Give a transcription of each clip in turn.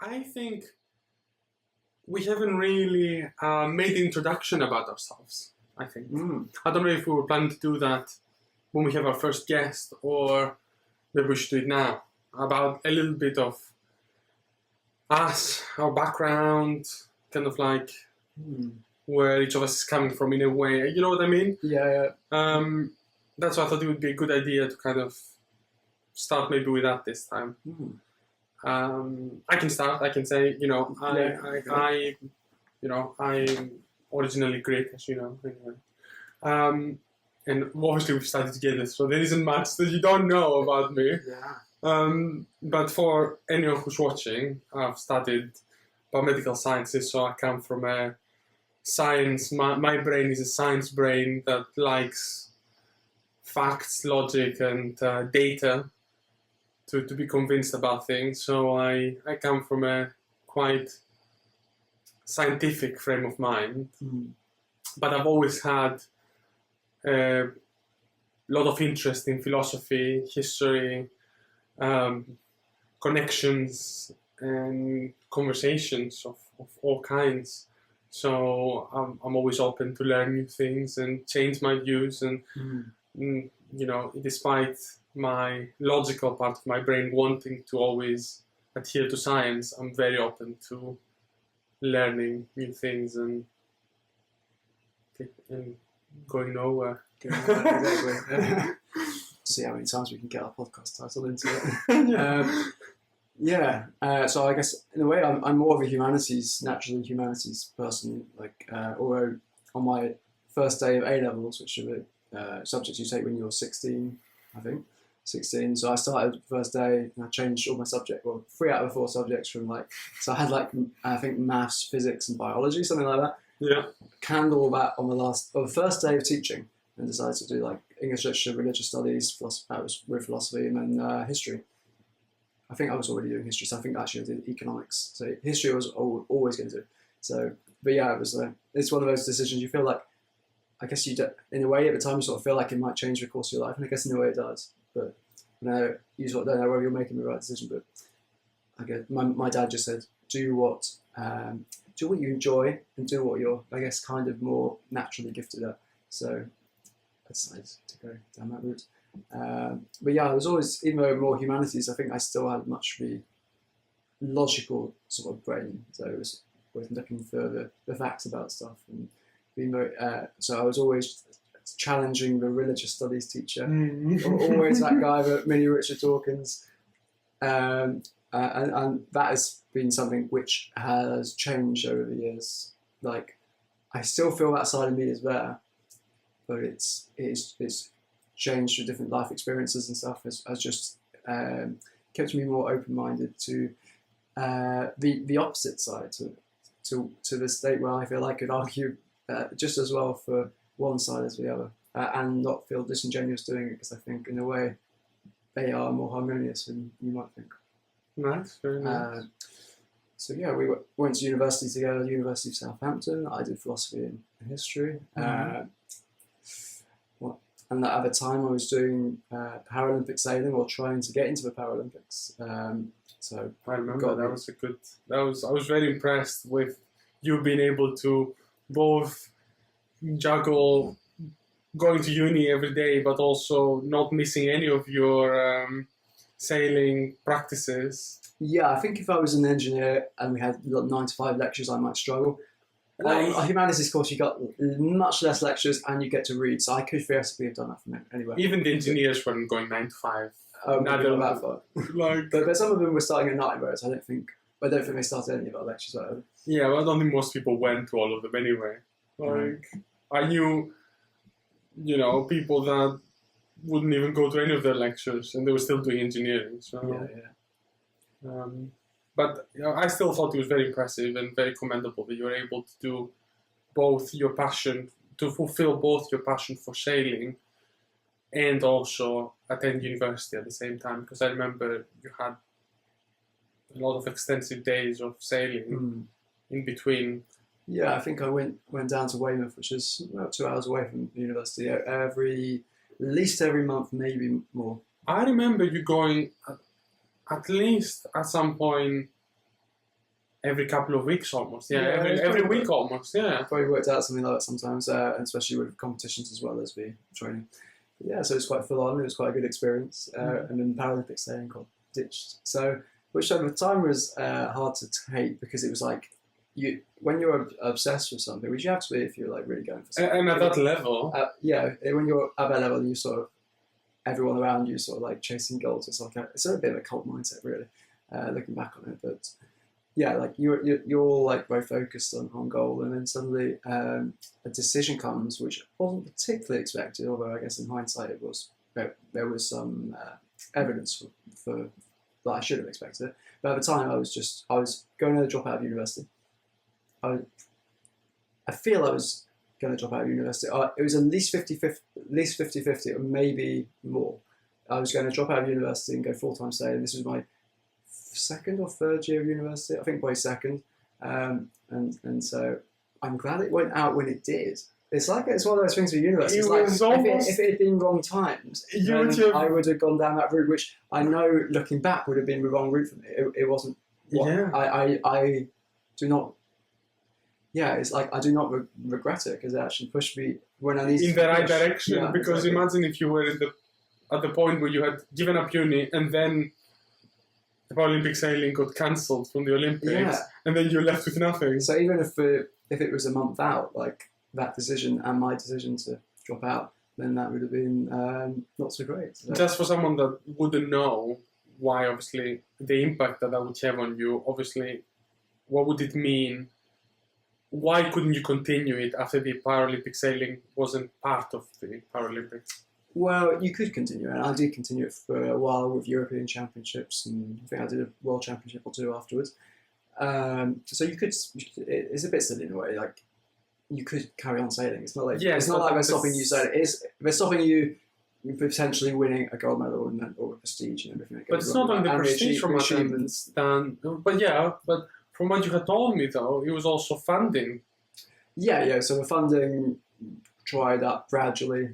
I think we haven't really made the introduction about ourselves, I think. I don't know if we were planning to do that when we have our first guest, or maybe we should do it now. About a little bit of us, our background, kind of like where each of us is coming from in a way. You know what I mean? Yeah. That's why I thought it would be a good idea to kind of start maybe with that this time. I can start. I can say, I'm originally Greek, as you know. Anyway. And obviously we've studied together, so there isn't much that you don't know about me. Yeah. But for anyone who's watching, I've studied biomedical sciences, so I come from a science. My brain is a science brain that likes facts, logic, and data to be convinced about things. So I come from a quite scientific frame of mind, but I've always had a lot of interest in philosophy, history, connections, and conversations of all kinds. So I'm always open to learn new things and change my views. And despite my logical part of my brain wanting to always adhere to science, I'm very open to learning new things and going nowhere. Exactly. See how many times we can get our podcast title into it. So I guess in a way I'm more of a naturally humanities person. Like although on my first day of A levels, which are subjects you take when you're 16, I think 16. So I started the first day and I changed all my subjects. Well, 3 out of 4 subjects from so I had I think maths, physics, and biology, something like that. Yeah. Canned all that on the first day of teaching, and decided to do English literature, religious studies, that was with philosophy, and then history. I think I was already doing history, so I think actually I did economics. So history I was always going to do. So, but yeah, it was. It's one of those decisions you feel like. I guess you do, in a way at the time you sort of feel like it might change the course of your life, and I guess in a way it does. But you sort of don't know whether you're making the right decision. But I guess my dad just said, do what you enjoy and do what you're, I guess, kind of more naturally gifted at. So I decided to go down that route. But yeah, I was always, even though more humanities, I think I still had much the logical sort of brain. So it was always looking for the facts about stuff and being very, so I was always challenging the religious studies teacher. Always that guy, the mini Richard Dawkins. And that has been something which has changed over the years. I still feel that side of me is there, but it's changed through different life experiences and stuff. Has just kept me more open-minded to the opposite side, to the state where I feel I could argue just as well for one side as the other, and not feel disingenuous doing it, because I think in a way they are more harmonious than you might think. Nice, very nice. So yeah, we went to university together, University of Southampton. I did philosophy and history. And at the time I was doing Paralympic sailing, or trying to get into the Paralympics. So I remember I was very impressed with you being able to both juggle going to uni every day, but also not missing any of your sailing practices. Yeah, I think if I was an engineer and we had 9 to 5 lectures, I might struggle. A humanities course, you got much less lectures and you get to read, so I could theoretically have done that from anywhere. Even the engineers weren't going 9 to 5. Not that far. But some of them were starting at night, whereas I don't think they started any of our lectures. Yeah, well, I don't think most people went to all of them anyway. I knew, people that wouldn't even go to any of their lectures, and they were still doing engineering. So yeah. But I still thought it was very impressive and very commendable that you were able to do both your passion, to fulfill both your passion for sailing and also attend university at the same time. Because I remember you had a lot of extensive days of sailing in between. Yeah, I think I went down to Weymouth, which is about 2 hours away from the university, at least every month, maybe more. I remember you going at least at some point every couple of weeks almost. Yeah, Yeah, it's every probably- week almost. Yeah. Probably worked out something like that sometimes, and especially with competitions as well as we training. But yeah, so it's quite full on. It was quite a good experience, and then Paralympic sailing got ditched. So, which over time was hard to take because it was like when you're obsessed with something, which you have to be if you're like really going for something. And at that level, Yeah, when you're at that level, you sort of everyone around you sort of like chasing goals. It's like it's a bit of a cult mindset, really, looking back on it. But yeah, like you're all like very focused on goal, and then suddenly a decision comes, which wasn't particularly expected. Although I guess in hindsight, it was there was some evidence for that I should have expected it. But at the time, I was going to drop out of university. I feel I was going to drop out of university. It was at least 50-50, or maybe more. I was going to drop out of university and go full-time sailing. This was my second or third year of university. I think probably second. And so I'm glad it went out when it did. It's one of those things with university. It's like if it had been wrong times, I would have gone down that route, which I know looking back would have been the wrong route for me. It wasn't. I do not. Yeah, it's like I do not regret it because it actually pushed me when I needed in to the right push. direction. Yeah, because exactly. imagine if you were at the point where you had given up uni and then the Paralympic sailing got cancelled from the Olympics, and then you're left with nothing. So even if it was a month out, like that decision and my decision to drop out, then that would have been not so great. So. Just for someone that wouldn't know why, obviously, the impact that would have on you, obviously, what would it mean? Why couldn't you continue it after the Paralympic sailing wasn't part of the Paralympics? Well, you could continue, and I did continue it for a while with European Championships, and I think I did a World Championship or two afterwards. So you could. It's a bit silly in a way. Like you could carry on sailing. It's not like it's not like they're stopping you sailing. They're stopping you potentially winning a gold medal and or prestige and everything. But it's not only the prestige from achievements. But from what you had told me though, it was also funding. Yeah. So the funding dried up gradually.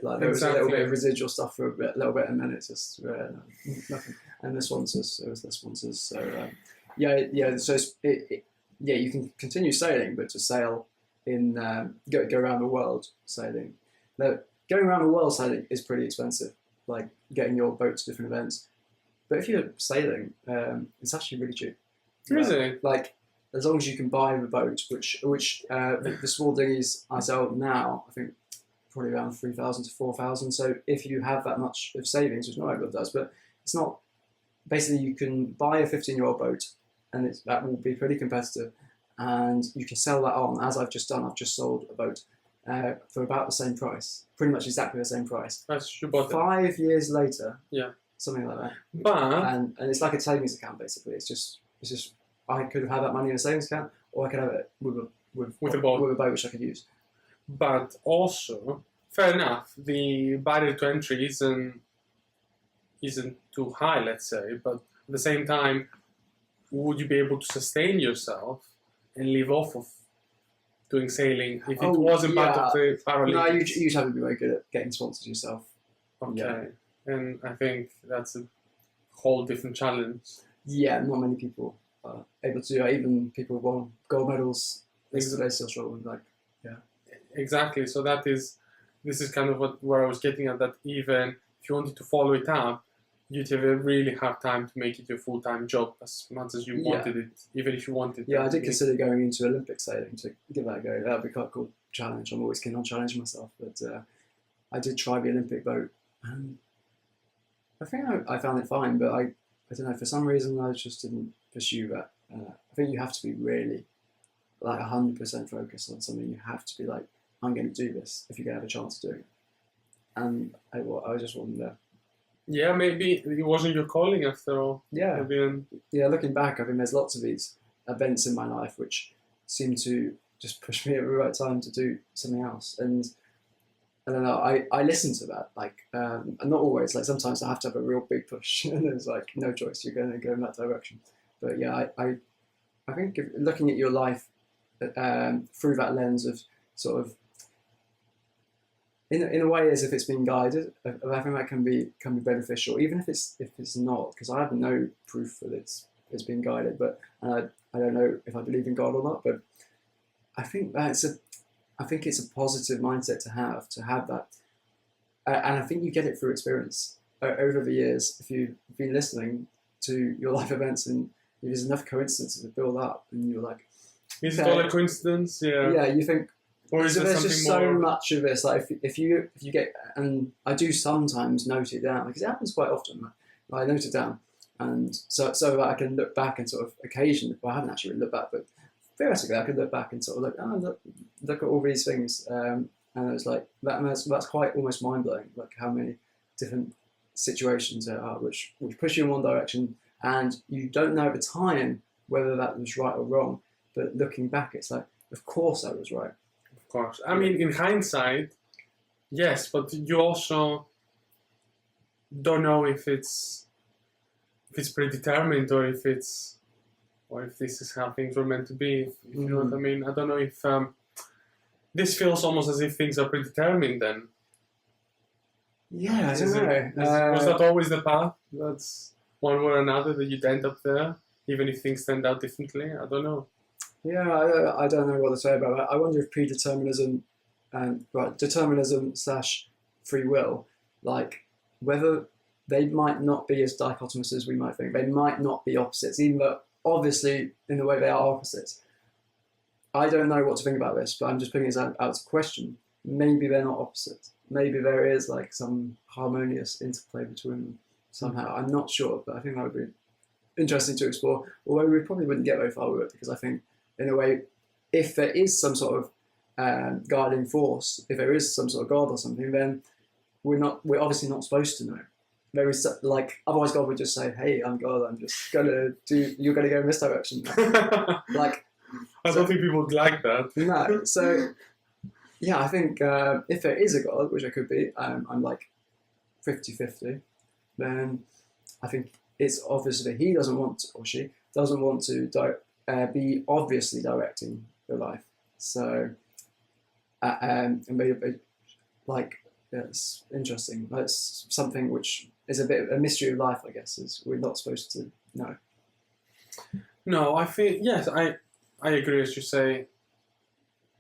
Like there was a little bit of residual stuff for a little bit, and then it's just nothing. And the sponsors, there was the sponsors. So yeah. So you can continue sailing, but to sail in go around the world sailing. Now, going around the world sailing is pretty expensive. Like getting your boat to different events. But if you're sailing, it's actually really cheap. Is it? Like as long as you can buy the boat, which the small dinghies I sell now, I think. Probably around 3,000 to 4,000. So if you have that much of savings, which not everyone does, but it's not. Basically, you can buy a 15-year-old boat, and that will be pretty competitive, and you can sell that on. As I've just done, I've just sold a boat for about the same price, pretty much exactly the same price. That's you bought 5 years later, yeah, something like that. But and it's like a savings account basically. It's just I could have had that money in a savings account, or I could have it with a boat which I could use. But also, fair enough, the barrier to entry isn't too high, let's say. But at the same time, would you be able to sustain yourself and live off of doing sailing if it wasn't part of the Paralympics? No, you have to be very good at getting sponsors yourself. Okay, and I think that's a whole different challenge. Yeah, not many people are able to do that. Even people who won gold medals, they still struggle with that. Yeah. Exactly. So this is kind of where I was getting at, that even if you wanted to follow it up, you'd have a really hard time to make it your full-time job as much as you wanted it, even if you wanted. Yeah, I did consider going into Olympic sailing to give that a go. That would be quite a cool challenge. I'm always keen on challenging myself, but I did try the Olympic boat, and I think I found it fine, but I don't know, for some reason I just didn't pursue that. I think you have to be really like 100% focused on something. You have to be like, I'm going to do this if you're going to have a chance of doing it. And I just wasn't there. Yeah, maybe it wasn't your calling after all. Yeah. Maybe, yeah, looking back, I think there's lots of these events in my life which seem to just push me at the right time to do something else. And I don't know, I listen to that. Like, and not always, like sometimes I have to have a real big push and there's like no choice, you're going to go in that direction. But yeah, I think looking at your life through that lens of sort of, in a way, as if it's been guided, I think that can be beneficial, even if it's not, because I have no proof that it's it's been guided. But I don't know if I believe in God or not, but I think it's a positive mindset to have that, and I think you get it through experience over the years. If you've been listening to your life events and there's enough coincidences that build up, and you're like, is it all a coincidence? Yeah. Yeah, you think. Or is There's something just more? so much of this. Like if you get, and I do sometimes note it down because it happens quite often. Like, I note it down, and so that I can look back and sort of occasionally. Well, I haven't actually looked back, but theoretically I could look back and sort of look at all these things, and it's like that's quite almost mind blowing. Like how many different situations there are which push you in one direction, and you don't know at the time whether that was right or wrong. But looking back, it's like, of course I was right. Of course. I mean, in hindsight, yes, but you also don't know if it's predetermined or if this is how things were meant to be. If you know what I mean. I don't know if this feels almost as if things are predetermined. Then. Yeah, I don't know. Was that always the path? That's one way or another that you'd end up there, even if things turned out differently. I don't know. Yeah, I don't know what to say about that. I wonder if predeterminism and determinism / free will, like whether they might not be as dichotomous as we might think. They might not be opposites, even though obviously in the way they are opposites. I don't know what to think about this, but I'm just putting it out as a question. Maybe they're not opposites. Maybe there is like some harmonious interplay between them somehow. I'm not sure, but I think that would be interesting to explore. Although we probably wouldn't get very far with it, because I think, in a way, if there is some sort of guiding force, if there is some sort of God or something, then we're obviously not supposed to know. There is otherwise God would just say, "Hey, I'm God. I'm just you're gonna go in this direction." Like, I don't think people would like that. No. So, yeah, I think if there is a God, which there could be, I'm like 50-50, then I think it's obvious that he doesn't want to, or she doesn't want to be obviously directing your life. So, and maybe, like, it's interesting. It's something which is a bit of a mystery of life, I guess, is we're not supposed to know. No, I think, yes, I agree, as you say.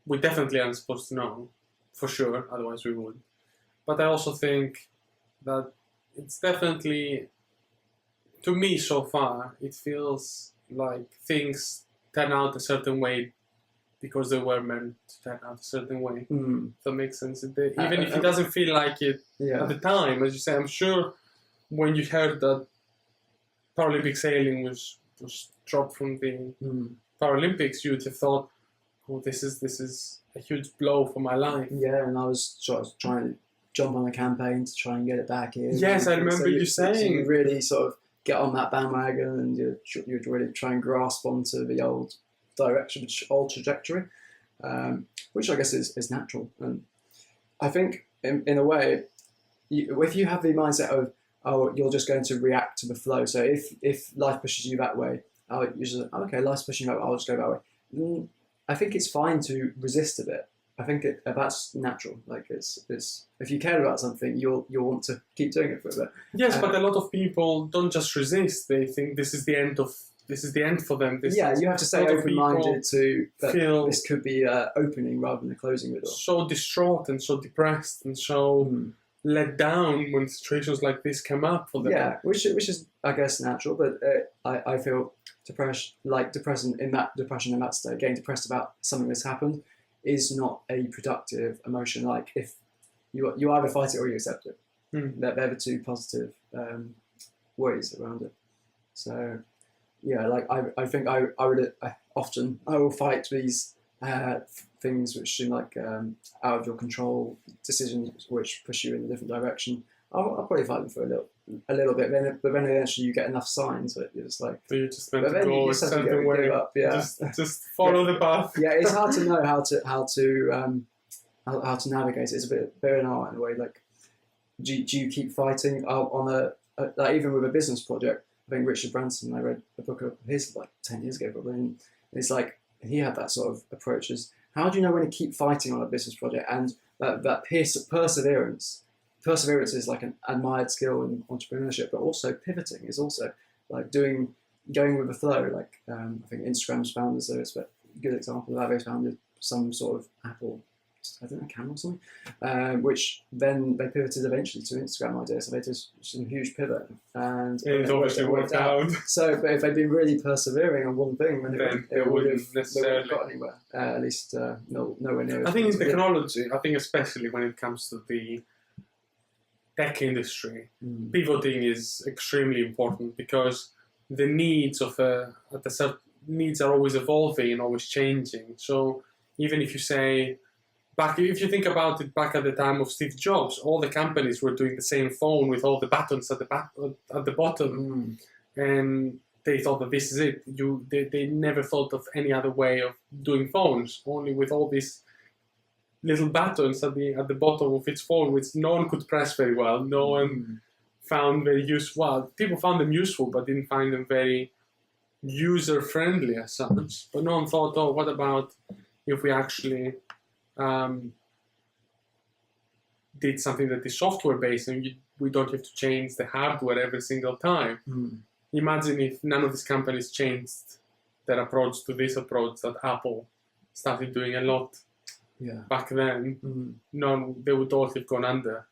We definitely aren't supposed to know, for sure, otherwise we would. But I also think that it's definitely, to me so far, it feels like things turn out a certain way because they were meant to turn out a certain way. If that makes sense. Even if it doesn't feel like it at the time, as you say, I'm sure when you heard that Paralympic sailing was dropped from the Paralympics, you'd have thought, "Oh, this is a huge blow for my life." Yeah, and I was sort of trying to jump on a campaign to try and get it back in. Yes, I remember you saying. So you really sort of get on that bandwagon, and you'd really try and grasp onto the old direction, old trajectory, which I guess is natural. And I think, in a way, if you have the mindset of, oh, you're just going to react to the flow. So if life pushes you that way, you just, okay, life's pushing you that way, I'll just go that way. I think it's fine to resist a bit. I think that's natural. Like it's if you care about something, you'll want to keep doing it for a bit. Yes, but a lot of people don't just resist. They think this is the end for them. You have to stay open-minded to that feel this could be an opening rather than a closing the door. So distraught and so depressed and so let down when situations like this come up for them. Yeah, which is I guess natural, but I feel depression in that state, getting depressed about something that's happened, is not a productive emotion. Like if you either fight it or you accept it. They're the two positive ways around it. So yeah, like I think I will fight these things which seem like out of your control, decisions which push you in a different direction. I'll probably fight them for a little bit, but then eventually you get enough signs that you're just like. So you're just meant to go a certain way. Up, yeah. Just follow the path. Yeah, it's hard to know how to navigate it. It's a bit of an art in a way. Like, do you keep fighting on like even with a business project? I think Richard Branson, I read a book of his like 10 years ago probably, and it's like he had that sort of approach. As how do you know when to keep fighting on a business project, and that perseverance. Perseverance is like an admired skill in entrepreneurship, but also pivoting is also like doing going with the flow. Like I think Instagram's founders, so it's a good example of that. They founded some sort of Apple, I don't know, camera or something, which then they pivoted eventually to Instagram idea. So they did some huge pivot, and It obviously worked out. So, but if they'd been really persevering on one thing, then it wouldn't necessarily got anywhere. At least nowhere near. I think in technology, I think especially when it comes to the tech industry, pivoting is extremely important because the needs of needs are always evolving and always changing. So even if you say if you think about it, back at the time of Steve Jobs, all the companies were doing the same phone with all the buttons at the bottom, and they thought that this is it. They never thought of any other way of doing phones, only with all these little buttons at the bottom of its phone, which no one could press very well. No one found very useful. Well, people found them useful, but didn't find them very user-friendly as such. But no one thought, oh, what about if we actually did something that is software-based and we don't have to change the hardware every single time. Imagine if none of these companies changed their approach to this approach that Apple started doing a lot back then. No, they would all have gone under.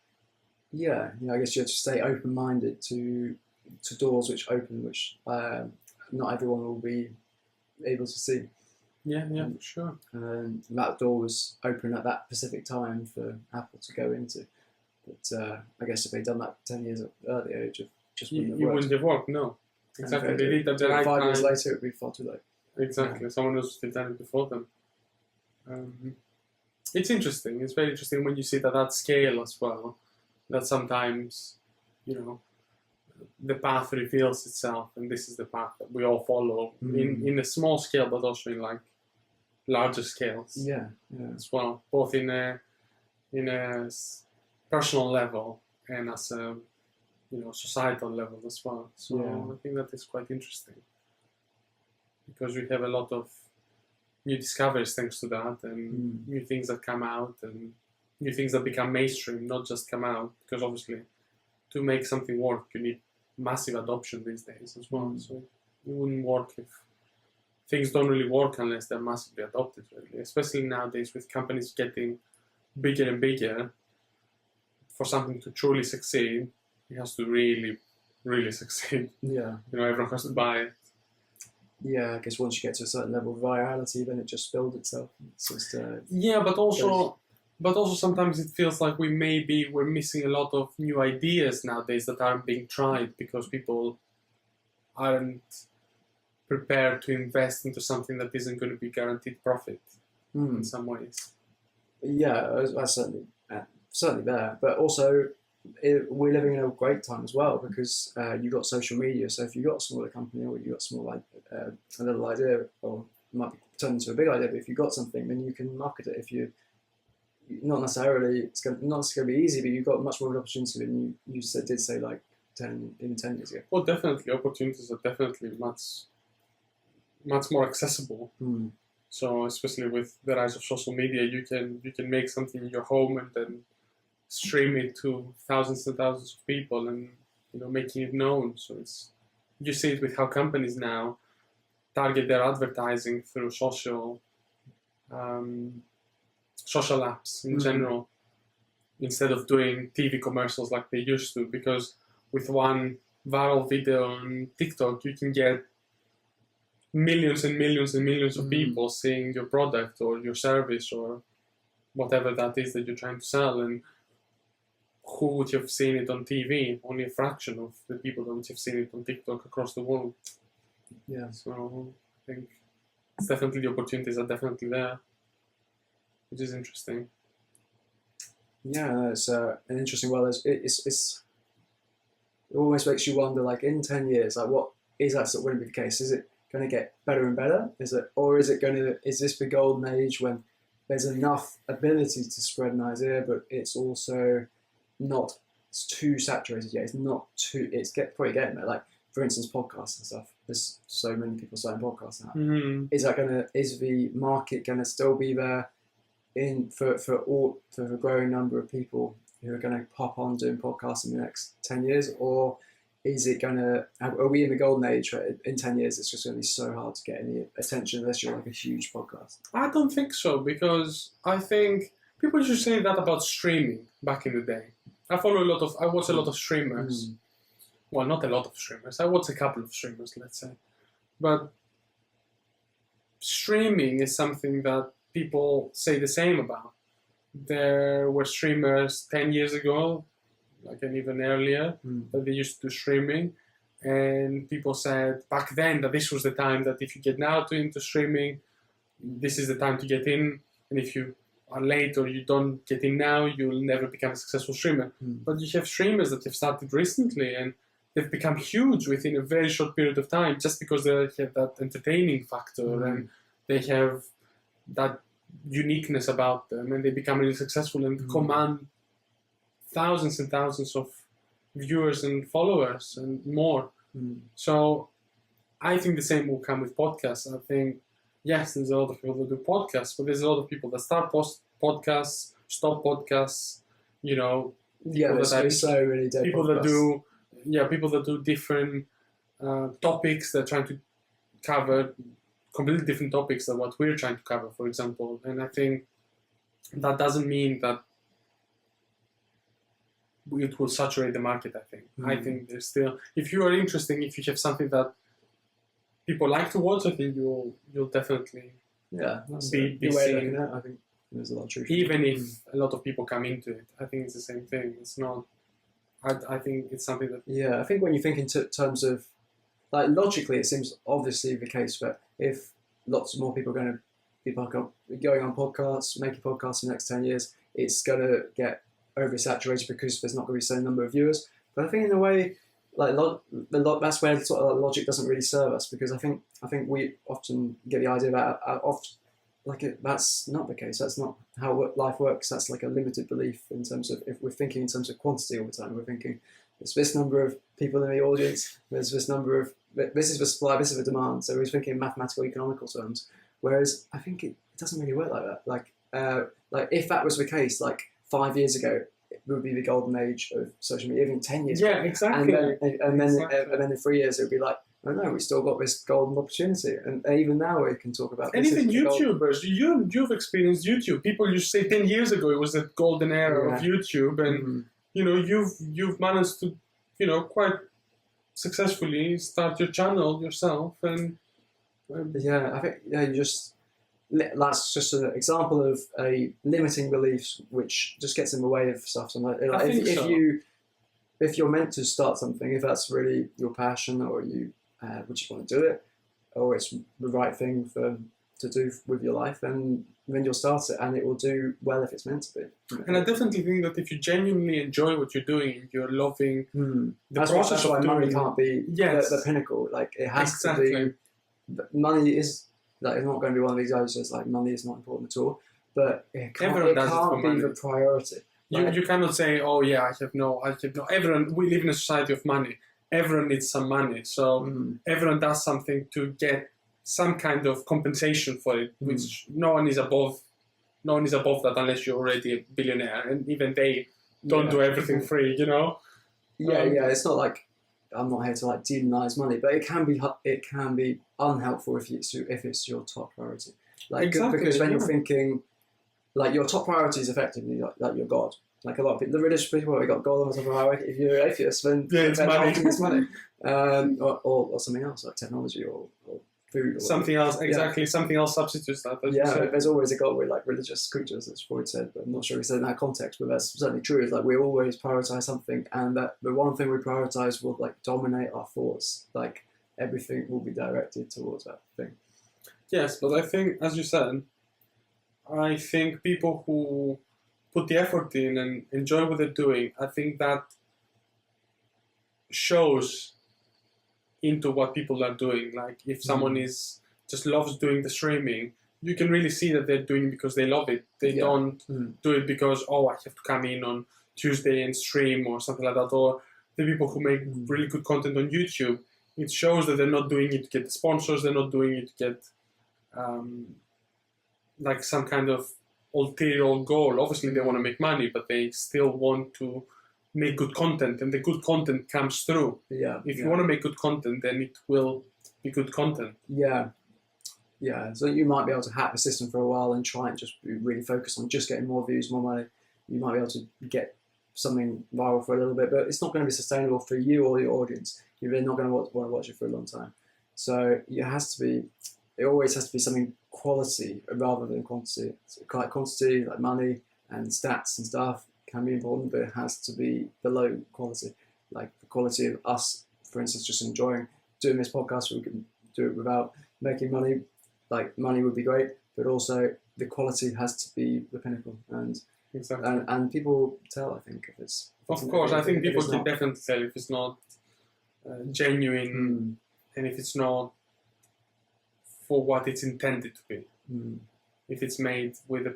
Yeah, I guess you have to stay open-minded to doors which open, which not everyone will be able to see. Yeah, for sure. And that door was open at that specific time for Apple to go into. But I guess if they'd done that 10 years earlier, it just wouldn't have worked. Wouldn't have worked, no. Exactly. They did at the right time. 5 years later, it would be far too late. Exactly. Someone else would have done it before them. It's interesting. It's very interesting when you see that scale as well. That sometimes, the path reveals itself, and this is the path that we all follow in a small scale, but also in like larger scales. Yeah. As well, both in a personal level and as a societal level as well. So I think that is quite interesting because we have a lot of new discoveries thanks to that, and new things that come out, and new things that become mainstream, not just come out. Because obviously, to make something work, you need massive adoption these days as well. So it wouldn't work if things don't really work unless they're massively adopted, really. Especially nowadays with companies getting bigger and bigger. For something to truly succeed, it has to really, really succeed. Yeah. Everyone has to buy it. Yeah, I guess once you get to a certain level of virality, then it just builds itself. It's just, but also sometimes it feels like we're missing a lot of new ideas nowadays that aren't being tried because people aren't prepared to invest into something that isn't going to be guaranteed profit in some ways. Yeah, that's certainly there. But also, we're living in a great time as well because you've got social media. So if you've got a smaller company or you've got a little idea, or it might be turned into a big idea, but if you've got something, then you can market it. If you not necessarily, it's going to be easy, but you've got much more of an opportunity than you did say like 10 years ago. Well, definitely, opportunities are definitely much more accessible. So especially with the rise of social media, you can make something in your home and then stream it to thousands and thousands of people, and making it known. So you see it with how companies now target their advertising through social apps in general, instead of doing TV commercials like they used to. Because with one viral video on TikTok, you can get millions and millions and millions of people seeing your product or your service or whatever that is that you're trying to sell. And who would have seen it on TV? Only a fraction of the people that would have seen it on TikTok across the world. Yeah. So I think it's definitely, the opportunities are definitely there, which is interesting. Yeah, it's an interesting world. It almost makes you wonder, like in 10 years, like what is that going to be the case? Is it going to get better and better? Is this the golden age when there's enough ability to spread an idea, but it's also not too saturated yet? It's probably getting there. Like for instance, podcasts and stuff. There's so many people starting podcasts now. Is the market going to still be there for a growing number of people who are going to pop on doing podcasts in the next 10 years, or is it going to? Are we in the golden age where in 10 years it's just going to be so hard to get any attention unless you're like a huge podcast? I don't think so, because I think people used to say that about streaming back in the day. I watch a lot of streamers. Well, not a lot of streamers. I watch a couple of streamers, let's say. But streaming is something that people say the same about. There were streamers 10 years ago, like, and even earlier, that they used to do streaming. And people said back then that this was the time that if you get now into streaming, this is the time to get in. And if you are late or you don't get in now, you'll never become a successful streamer. But you have streamers that have started recently and they've become huge within a very short period of time, just because they have that entertaining factor and they have that uniqueness about them, and they become really successful and command thousands and thousands of viewers and followers and more. So I think the same will come with podcasts. I think, yes, there's a lot of people that do podcasts, but there's a lot of people that start podcasts, stop podcasts, you know. There's so many people podcasts. People that do different topics. They're trying to cover completely different topics than what we're trying to cover, for example. And I think that doesn't mean that it will saturate the market, I think. I think there's still, if you are interesting, if you have something that people like to watch, I think you'll definitely be seen. I think there's a lot of truth. Even if a lot of people come into it, I think it's the same thing. It's not, I think it's something that... Yeah, I think when you think in terms of, like, logically, it seems obviously the case, but if lots more people are going to be going on podcasts, making podcasts in the next 10 years, it's going to get oversaturated because there's not going to be the same number of viewers. But I think in a way, like, that's where sort of logic doesn't really serve us, because I think we often get the idea that that's not the case. That's not how life works. That's like a limited belief in terms of, if we're thinking in terms of quantity all the time, we're thinking there's this number of people in the audience, there's this number of, this is the supply, this is the demand. So we're thinking in mathematical, economical terms. Whereas I think it doesn't really work like that. Like if that was the case, like 5 years ago, it would be the golden age of social media. Even 10 years ago. Yeah, exactly. And then in 3 years, it would be like, oh no, we still got this golden opportunity. And even now we can talk about and even YouTubers. You've experienced YouTube. People used to say 10 years ago it was the golden era of YouTube, and you know, you've managed to, you know, quite successfully start your channel yourself. And I think you just, that's just an example of a limiting beliefs which just gets in the way of stuff. So like, if you're meant to start something, if that's really your passion, or you just want to do it, or it's the right thing to do with your life, and then you'll start it, and it will do well if it's meant to be. And I definitely think that if you genuinely enjoy what you're doing, you're loving the process that's why of doing money it. Can't be the pinnacle. Like, it has to be. Money is, like, it's not going to be one of these guys that's like, money is not important at all. But it can't be the priority. You cannot say, oh yeah, I have no. Everyone, we live in a society of money. Everyone needs some money, so everyone does something to get some kind of compensation for it, which no one is above that unless you're already a billionaire, and even they don't do everything free, you know. It's not like, I'm not here to like demonize money, but it can be unhelpful if it's your top priority. Like, because then you're thinking, like, your top priority is effectively like your God. Like, a lot of people, the religious people, we got God on the top of our way. If you're an atheist, then it's money. It's money, or something else, like technology or food. Or something else, exactly. Something else substitutes that. There's always a God. We're like religious creatures, as Freud said, but I'm not sure he said in that context, but that's certainly true. It's like we always prioritize something, and that the one thing we prioritize will like dominate our thoughts. Like, everything will be directed towards that thing. Yes, but I think, as you said, I think people who put the effort in and enjoy what they're doing, I think that shows into what people are doing. Like, if someone just loves doing the streaming, you can really see that they're doing it because they love it. They don't do it because, oh, I have to come in on Tuesday and stream or something like that. Or the people who make really good content on YouTube, it shows that they're not doing it to get the sponsors, they're not doing it to get like some kind of ulterior goal. Obviously they want to make money, but they still want to make good content, and the good content comes through. Yeah. If you want to make good content, then it will be good content. Yeah. Yeah. So you might be able to hack the system for a while and try and just really focus on just getting more views, more money. You might be able to get something viral for a little bit, but it's not going to be sustainable for you or your audience. You're really not going to want to watch it for a long time. So it always has to be something quality rather than quantity. So like quantity, like money and stats and stuff can be important, but it has to be below quality. Like the quality of us, for instance, just enjoying doing this podcast, we can do it without making money. Like money would be great, but also the quality has to be the pinnacle. Exactly. And people tell, I think, if it's... Of course, I think people can not. definitely tell if it's not genuine and if it's not for what it's intended to be. If it's made with a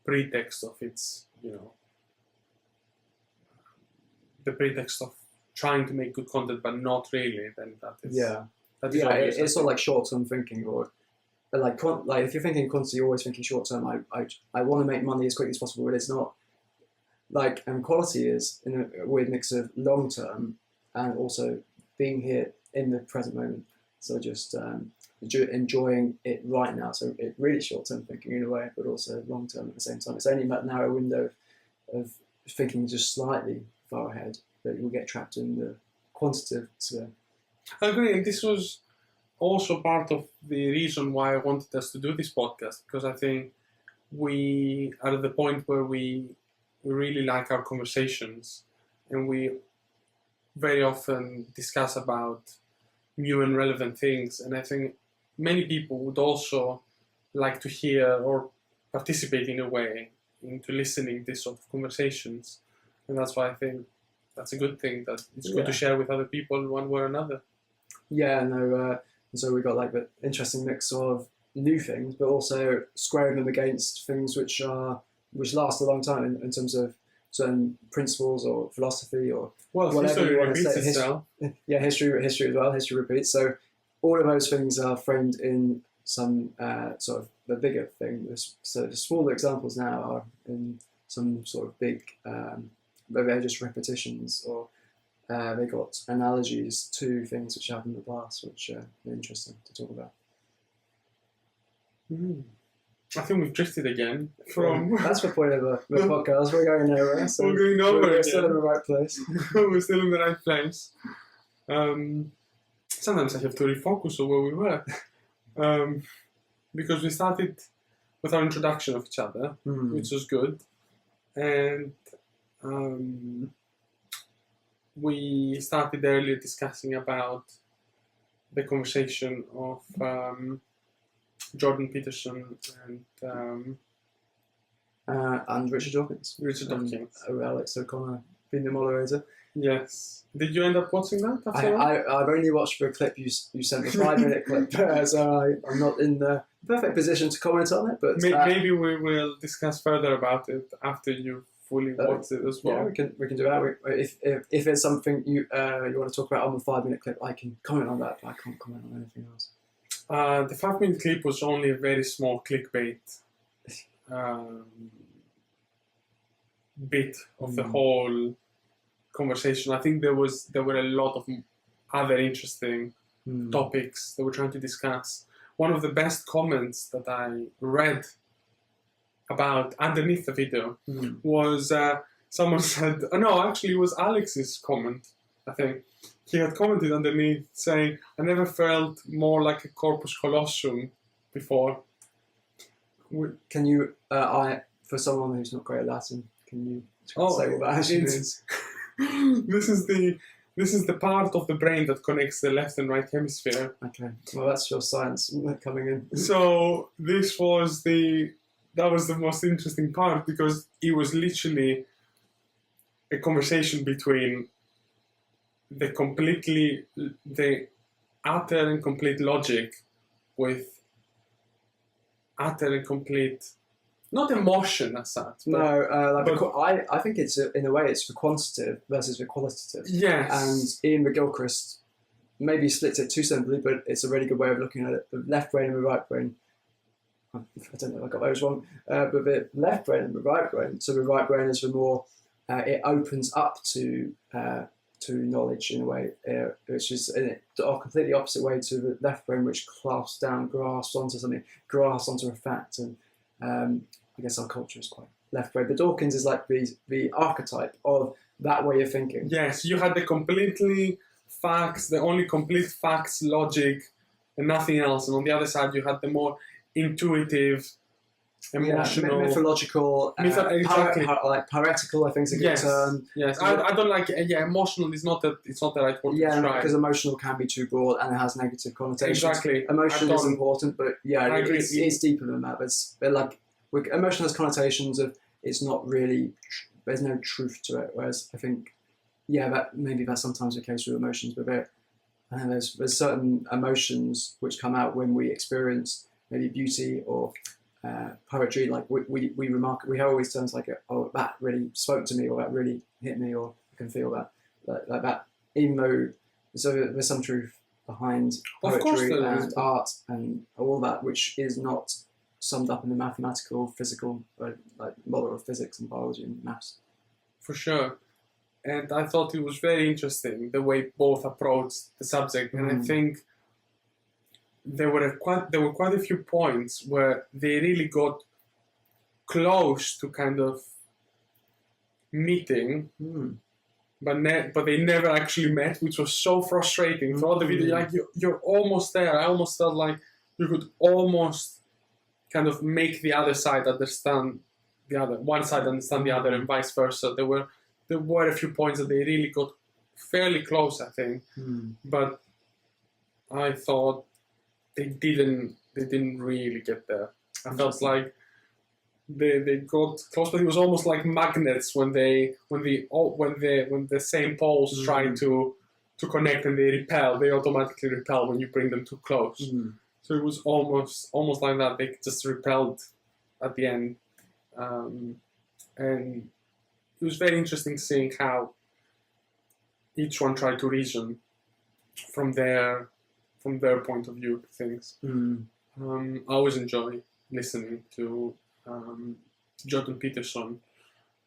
pretext of the pretext of trying to make good content but not really, then that is... It's sort of like short-term thinking, or like if you're thinking quantity, you're always thinking short-term. I want to make money as quickly as possible, but it's not like, and quality is in a weird mix of long-term and also being here in the present moment. So just enjoying it right now. So it really short-term thinking in a way, but also long-term at the same time. It's only that narrow window of thinking just slightly far ahead that you'll get trapped in the quantitative sphere. I agree, and this was also part of the reason why I wanted us to do this podcast, because I think we are at the point where we really like our conversations, and we very often discuss about new and relevant things, and I think many people would also like to hear or participate in a way into listening to this sort of conversations, and that's why I think that's a good thing, that it's good to share with other people one way or another. Yeah, no, and so we got like the interesting mix of new things, but also squaring them against things which last a long time in terms of certain principles or philosophy or whatever history you want to repeats say. itself. History as well. History repeats. So all of those things are framed in some sort of the bigger thing. So the smaller examples now are in some sort of big, they're just repetitions, or they got analogies to things which happened in the past, which are interesting to talk about. I think we've drifted again from... That's the point of the podcast. We're going nowhere. So we're going nowhere. We're still in the right place. We're still in the right place. Sometimes I have to refocus on where we were. Because we started with our introduction of each other, which was good. And we started earlier discussing about the conversation of Jordan Peterson and Richard Dawkins. Alex O'Connor being the moderator. Yes. Did you end up watching that? I've only watched the clip you sent, the 5-minute clip, so I'm not in the perfect position to comment on it. But maybe we will discuss further about it after you fully watched it as well. Yeah, we can do that. If there's something you want to talk about on the 5-minute clip, I can comment on that, but I can't comment on anything else. The 5-minute clip was only a very small clickbait bit of the whole conversation. I think there were a lot of other interesting topics that we're trying to discuss. One of the best comments that I read about underneath the video was someone said, actually it was Alex's comment, I think. He had commented underneath saying, "I never felt more like a corpus colossum before." Can you, for someone who's not great at Latin, can you say what that actually means? This is the part of the brain that connects the left and right hemisphere. Okay, well that's your science coming in. So that was the most interesting part, because it was literally a conversation between the utter and complete logic with utter and complete, not emotion as such. I think it's in a way it's the quantitative versus the qualitative. Yes. And Ian McGilchrist maybe splits it too simply, but it's a really good way of looking at it. The left brain and the right brain. I don't know if I got those wrong, but the left brain and the right brain. So the right brain is the more it opens up to knowledge in a way, which is a completely opposite way to the left brain, which clasps down, grasps onto something, grasps onto a fact. And I guess our culture is quite left brain. But Dawkins is like the archetype of that way of thinking. Yes, you had the completely facts, the only complete facts, logic, and nothing else. And on the other side, you had the more intuitive, emotional, mythological, exactly. like poetical, I think is a good term. Yes, I don't like. Emotional is not the. It's not the right word to describe. Because emotional can be too broad and it has negative connotations. Exactly. Emotion is important, but it's deeper than that. But like emotion has connotations of it's not really. There's no truth to it. Whereas I think, that's sometimes the case with emotions, but there's certain emotions which come out when we experience maybe beauty or poetry. Like we have always terms like, oh, that really spoke to me, or that really hit me, or I can feel that, like that. Even though there's some truth behind poetry and art and all that, which is not summed up in the mathematical, physical, like model of physics and biology and maths. For sure. And I thought it was very interesting the way both approached the subject, and I think there were quite a few points where they really got close to kind of meeting, but they never actually met, which was so frustrating. Throughout the video, like you're almost there. I almost felt like you could almost kind of make the other side understand one side understand the other, and vice versa. There were a few points that they really got fairly close, I think, but I thought they didn't really get there. I felt like they got close, but it was almost like magnets when the same poles try to connect and they repel. They automatically repel when you bring them too close. So it was almost like that. They just repelled at the end, and it was very interesting seeing how each one tried to reason from their point of view of things. I always enjoy listening to Jordan Peterson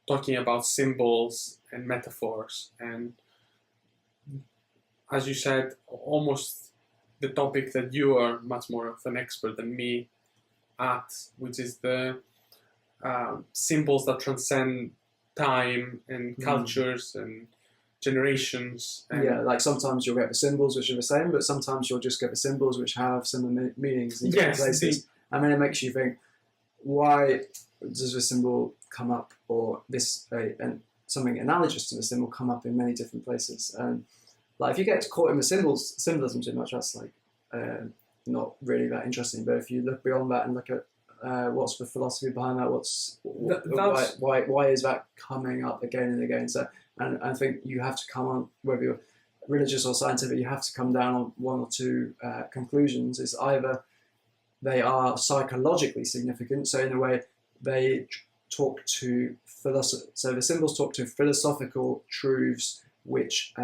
talking about symbols and metaphors, and as you said, almost the topic that you are much more of an expert than me at, which is the symbols that transcend time and cultures and generations. And like sometimes you'll get the symbols which are the same, but sometimes you'll just get the symbols which have similar meanings in different places. And then it makes you think, why does the symbol come up, or and something analogous to the symbol come up in many different places? And like if you get caught in the symbolism too much, that's like not really that interesting. But if you look beyond that and look at what's the philosophy behind that, why is that coming up again and again? So, and I think you have to come on, whether you're religious or scientific, you have to come down on one or two conclusions. Is either they are psychologically significant, so in a way they talk to so the symbols talk to philosophical truths which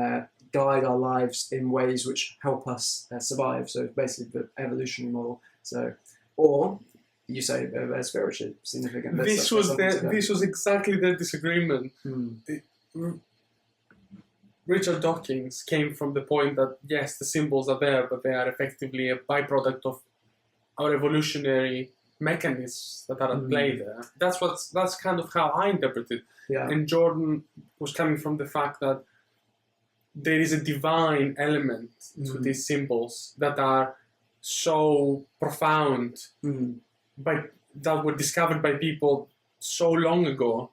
guide our lives in ways which help us survive. So basically the evolutionary model. So, or you say they're spiritually significant. This was exactly the disagreement. Richard Dawkins came from the point that yes, the symbols are there, but they are effectively a byproduct of our evolutionary mechanisms that are at play there. That's kind of how I interpret it. Yeah. And Jordan was coming from the fact that there is a divine element to these symbols that are so profound, that were discovered by people so long ago,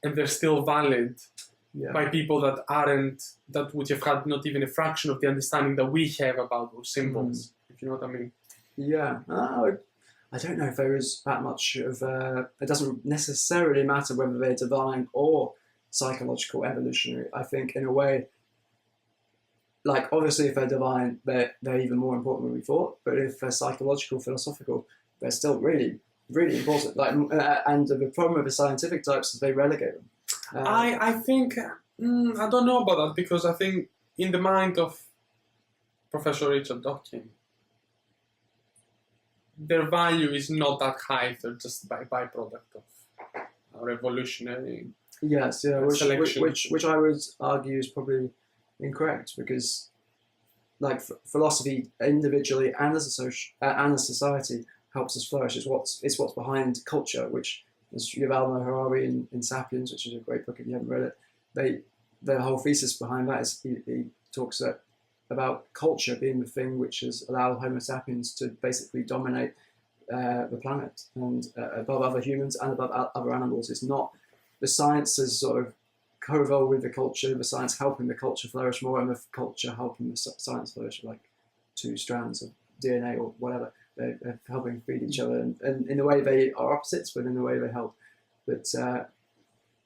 and they're still valid by people that would have had not even a fraction of the understanding that we have about those symbols. If you know what I mean? Yeah. I don't know if there is that much of. It doesn't necessarily matter whether they're divine or psychological, evolutionary. I think in a way, like obviously if they're divine, they're even more important than we thought. But if they're psychological, philosophical, they're still really, really important. Like, and the problem with the scientific types is they relegate them. I think I don't know about that, because I think in the mind of Professor Richard Dawkins, their value is not that high. They're just byproduct or evolutionary Yes, yeah, selection. which I would argue is probably incorrect, because like philosophy individually and as and as society helps us flourish. It's what's behind culture, which, as Yuval Noah Harari in *Sapiens*, which is a great book if you haven't read it, the whole thesis behind that is he talks about culture being the thing which has allowed Homo sapiens to basically dominate the planet and above other humans and above other animals. It's not the science has sort of co-evolved with the culture, the science helping the culture flourish more, and the culture helping the science flourish, like two strands of DNA or whatever. They're helping feed each other, and in a way they are opposites, but in a way they help. But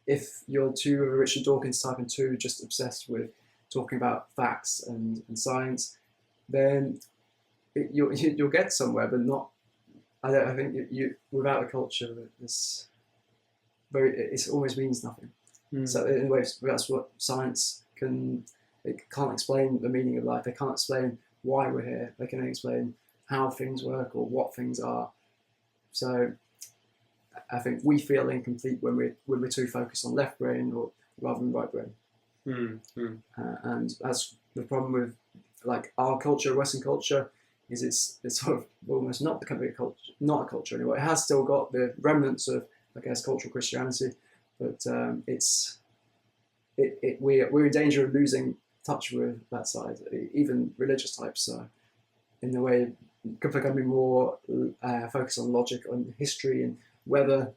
if you're two of a Richard Dawkins type and two just obsessed with talking about facts and science, then you'll get somewhere, but not. I think you without a culture, it always means nothing. So in a way, that's what science can. It can't explain the meaning of life. They can't explain why we're here. They can only explain how things work or what things are. So I think we feel incomplete when we're too focused on left brain or rather than right brain. And that's the problem with like our culture, Western culture, is it's sort of almost not becoming a culture, not a culture anymore. It has still got the remnants of, I guess, cultural Christianity, but we're in danger of losing touch with that side. Even religious types, in a way, becoming more focused on logic, on history, and whether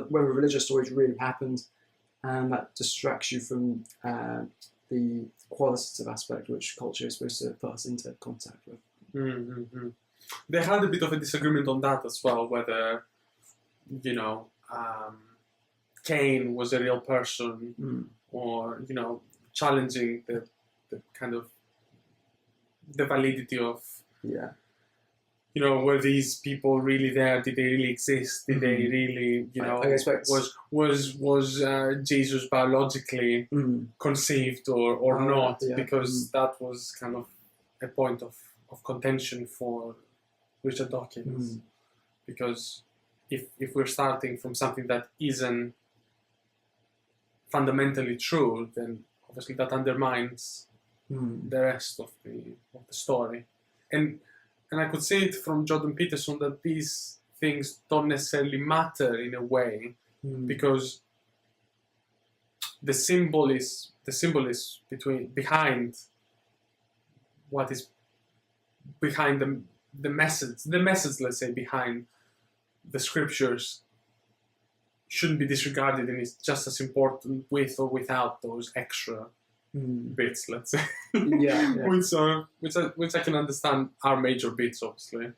religious stories really happened, and that distracts you from the qualitative aspect which culture is supposed to put us into contact with. They had a bit of a disagreement on that as well, whether Cain was a real person, or challenging the kind of the validity of were these people really there? Did they really exist? Did they really was Jesus biologically conceived or not? Yeah. Because that was kind of a point of contention for Richard Dawkins, because if we're starting from something that isn't fundamentally true, then obviously that undermines the rest of the story. And I could see it from Jordan Peterson that these things don't necessarily matter in a way, because the symbol is behind what is behind the message, let's say, behind the scriptures shouldn't be disregarded, and it's just as important with or without those extra bits, let's say. Which I can understand are major bits, obviously.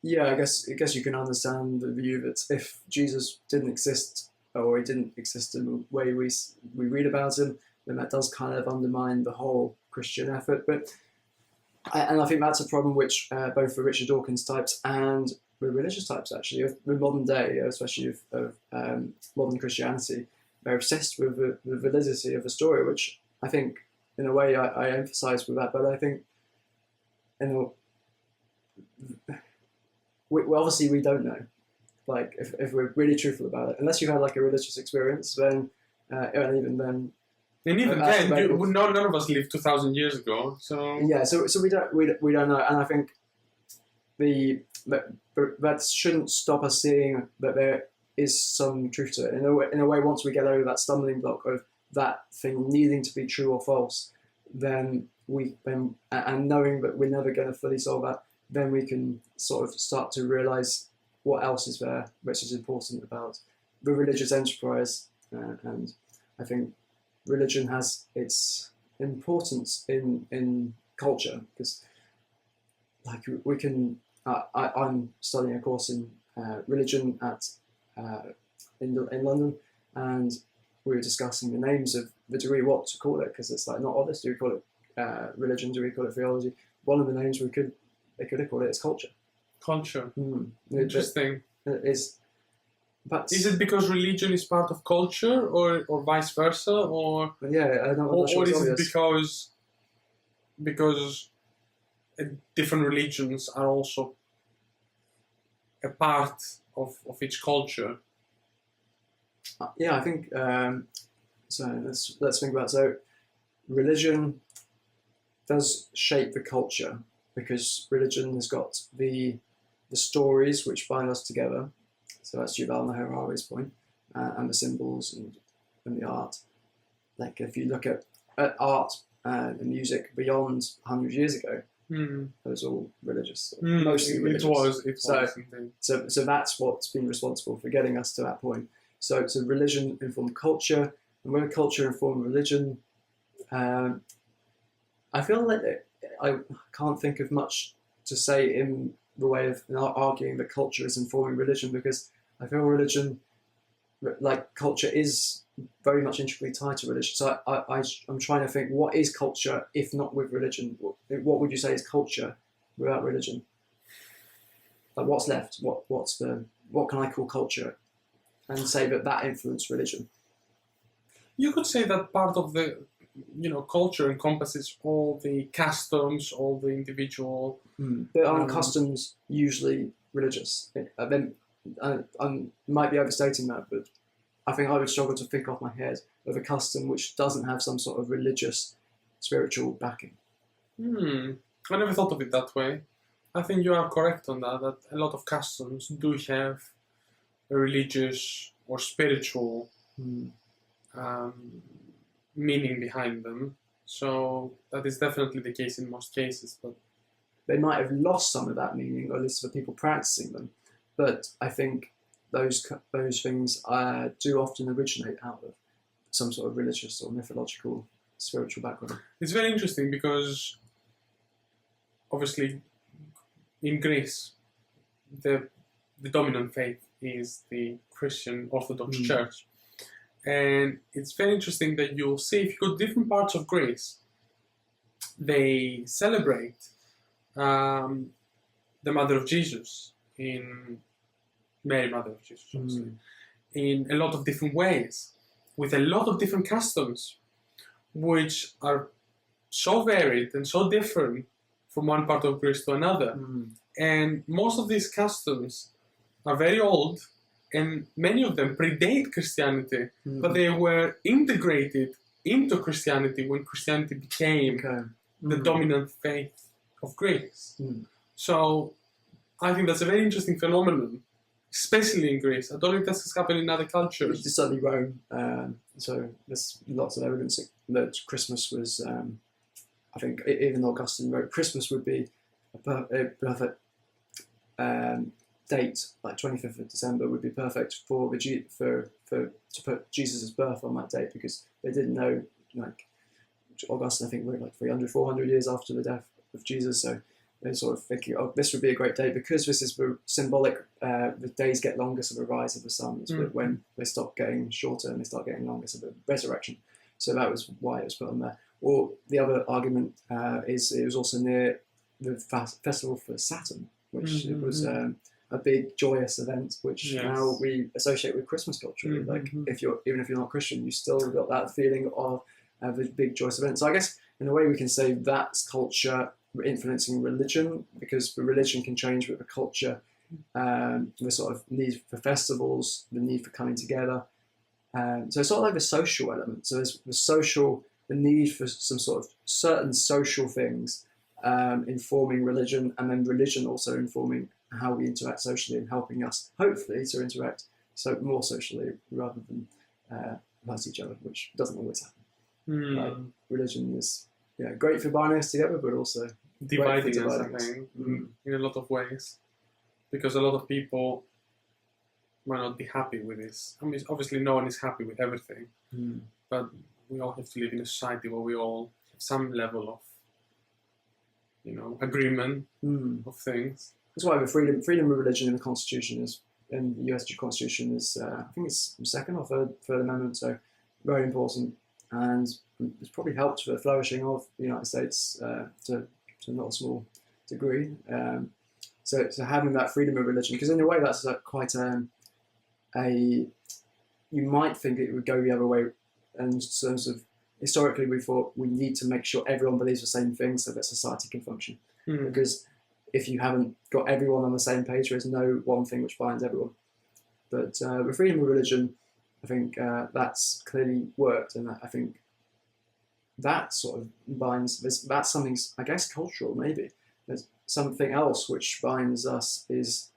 Yeah, I guess you can understand the view that if Jesus didn't exist, or he didn't exist in the way we read about him, then that does kind of undermine the whole Christian effort. And I think that's a problem which both the Richard Dawkins types and the religious types, actually, of the modern day, especially of modern Christianity, they're obsessed with the validity of the story, which I think, in a way, I emphasise with that. But I think, obviously we don't know. Like, if we're really truthful about it, unless you've had like a religious experience, then and even then. And even then, none of us lived 2,000 years ago. So yeah, so we don't know, and I think that shouldn't stop us seeing that there is some truth to it. In a way, once we get over that stumbling block of that thing needing to be true or false, then and knowing that we're never going to fully solve that, then we can sort of start to realise what else is there, which is important about the religious enterprise, and I think religion has its importance in culture, because like we can. I'm studying a course in religion in London, and we were discussing the names of the degree, what to call it, because it's like not obvious. Do we call it religion? Do we call it theology? One of the names they could have called it is culture. Culture. Interesting. Is it because religion is part of culture, or vice versa, or or is it because different religions are also a part of each culture? Yeah, I think so. Let's think about so religion does shape the culture because religion has got the stories which bind us together. So that's Yuval Noah Harari's point, and the symbols and the art. Like if you look at art and music beyond 100 years ago, it was all religious, mostly religious. It was indeed. So that's what's been responsible for getting us to that point. So religion informed culture, and when culture informed religion, I feel like I can't think of much to say in the way of arguing that culture is informing religion, because I feel religion, like culture, is very much intricately tied to religion. So I'm trying to think, what is culture if not with religion? What would you say is culture without religion? Like what's left? What can I call culture, and say that influenced religion? You could say that part of the culture encompasses all the customs, all the individual. But aren't customs usually religious? I might be overstating that, but I think I would struggle to think off my head of a custom which doesn't have some sort of religious, spiritual backing. I never thought of it that way. I think you are correct on that a lot of customs do have a religious or spiritual meaning behind them. So that is definitely the case in most cases. But they might have lost some of that meaning, or at least for people practicing them. But I think those things do often originate out of some sort of religious or mythological, spiritual background. It's very interesting because obviously in Greece, the dominant faith is the Christian Orthodox Church. And it's very interesting that you'll see, if you go to different parts of Greece, they celebrate the Mother of Jesus, Mary, Mother of Jesus, obviously, in a lot of different ways, with a lot of different customs, which are so varied and so different from one part of Greece to another. And most of these customs are very old, and many of them predate Christianity, but they were integrated into Christianity when Christianity became the dominant faith of Greece. So I think that's a very interesting phenomenon, especially in Greece. I don't think this has happened in other cultures. It's certainly Rome. So there's lots of evidence that Christmas was, I think, even Augustine wrote, Christmas would be a perfect date, like 25th of December would be perfect to put Jesus' birth on that date, because they didn't know, like, Augustine, I think, wrote like 300, 400 years after the death of Jesus, so they're sort of thinking, oh, this would be a great day, because this is symbolic, the days get longer, so the rise of the sun is when they stop getting shorter and they start getting longer, so the resurrection. So that was why it was put on there. Or the other argument is it was also near the festival for Saturn, which it was a big joyous event, which now we associate with Christmas culture. Like even if you're not Christian, you still got that feeling of the big joyous event. So I guess in a way we can say that's culture influencing religion, because the religion can change with the culture, the sort of need for festivals, the need for coming together. So it's sort of like the social element. So there's the need for some sort of certain social things informing religion, and then religion also informing how we interact socially and helping us, hopefully, to interact more socially rather than hurt each other, which doesn't always happen. Like, religion is great for binding us together, but also dividing us, I think, in a lot of ways, because a lot of people might not be happy with this. I mean, obviously no one is happy with everything, but we all have to live in a society where we all have some level of, agreement of things. That's why the freedom of religion in the Constitution in the US Constitution is, I think it's second or third amendment, so very important, and it's probably helped the flourishing of the United States to not a small degree. So having that freedom of religion, because in a way that's quite you might think it would go the other way, in terms of historically we thought we need to make sure everyone believes the same thing so that society can function. Because if you haven't got everyone on the same page, there is no one thing which binds everyone. But with freedom of religion, I think that's clearly worked, and I think that sort of binds this. That's something, I guess, cultural maybe. There's something else which binds us is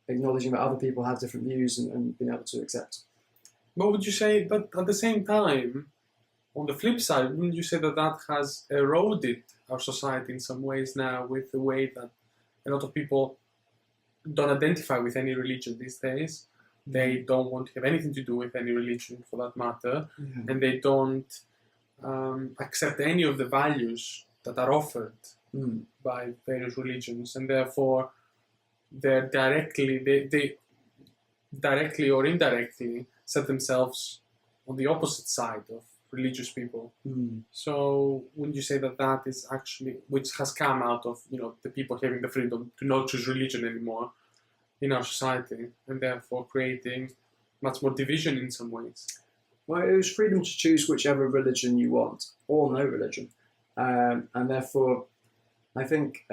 acknowledging that other people have different views and being able to accept. What would you say? But at the same time, on the flip side, wouldn't you say that that has eroded our society in some ways now, with the way that a lot of people don't identify with any religion these days? They don't want to have anything to do with any religion, for that matter, and they don't accept any of the values that are offered by various religions, and therefore they directly or indirectly set themselves on the opposite side of religious people. So wouldn't you say that that is actually, which has come out of, the people having the freedom to not choose religion anymore in our society, and therefore creating much more division in some ways? Well, it was freedom to choose whichever religion you want, or no religion, and therefore, I think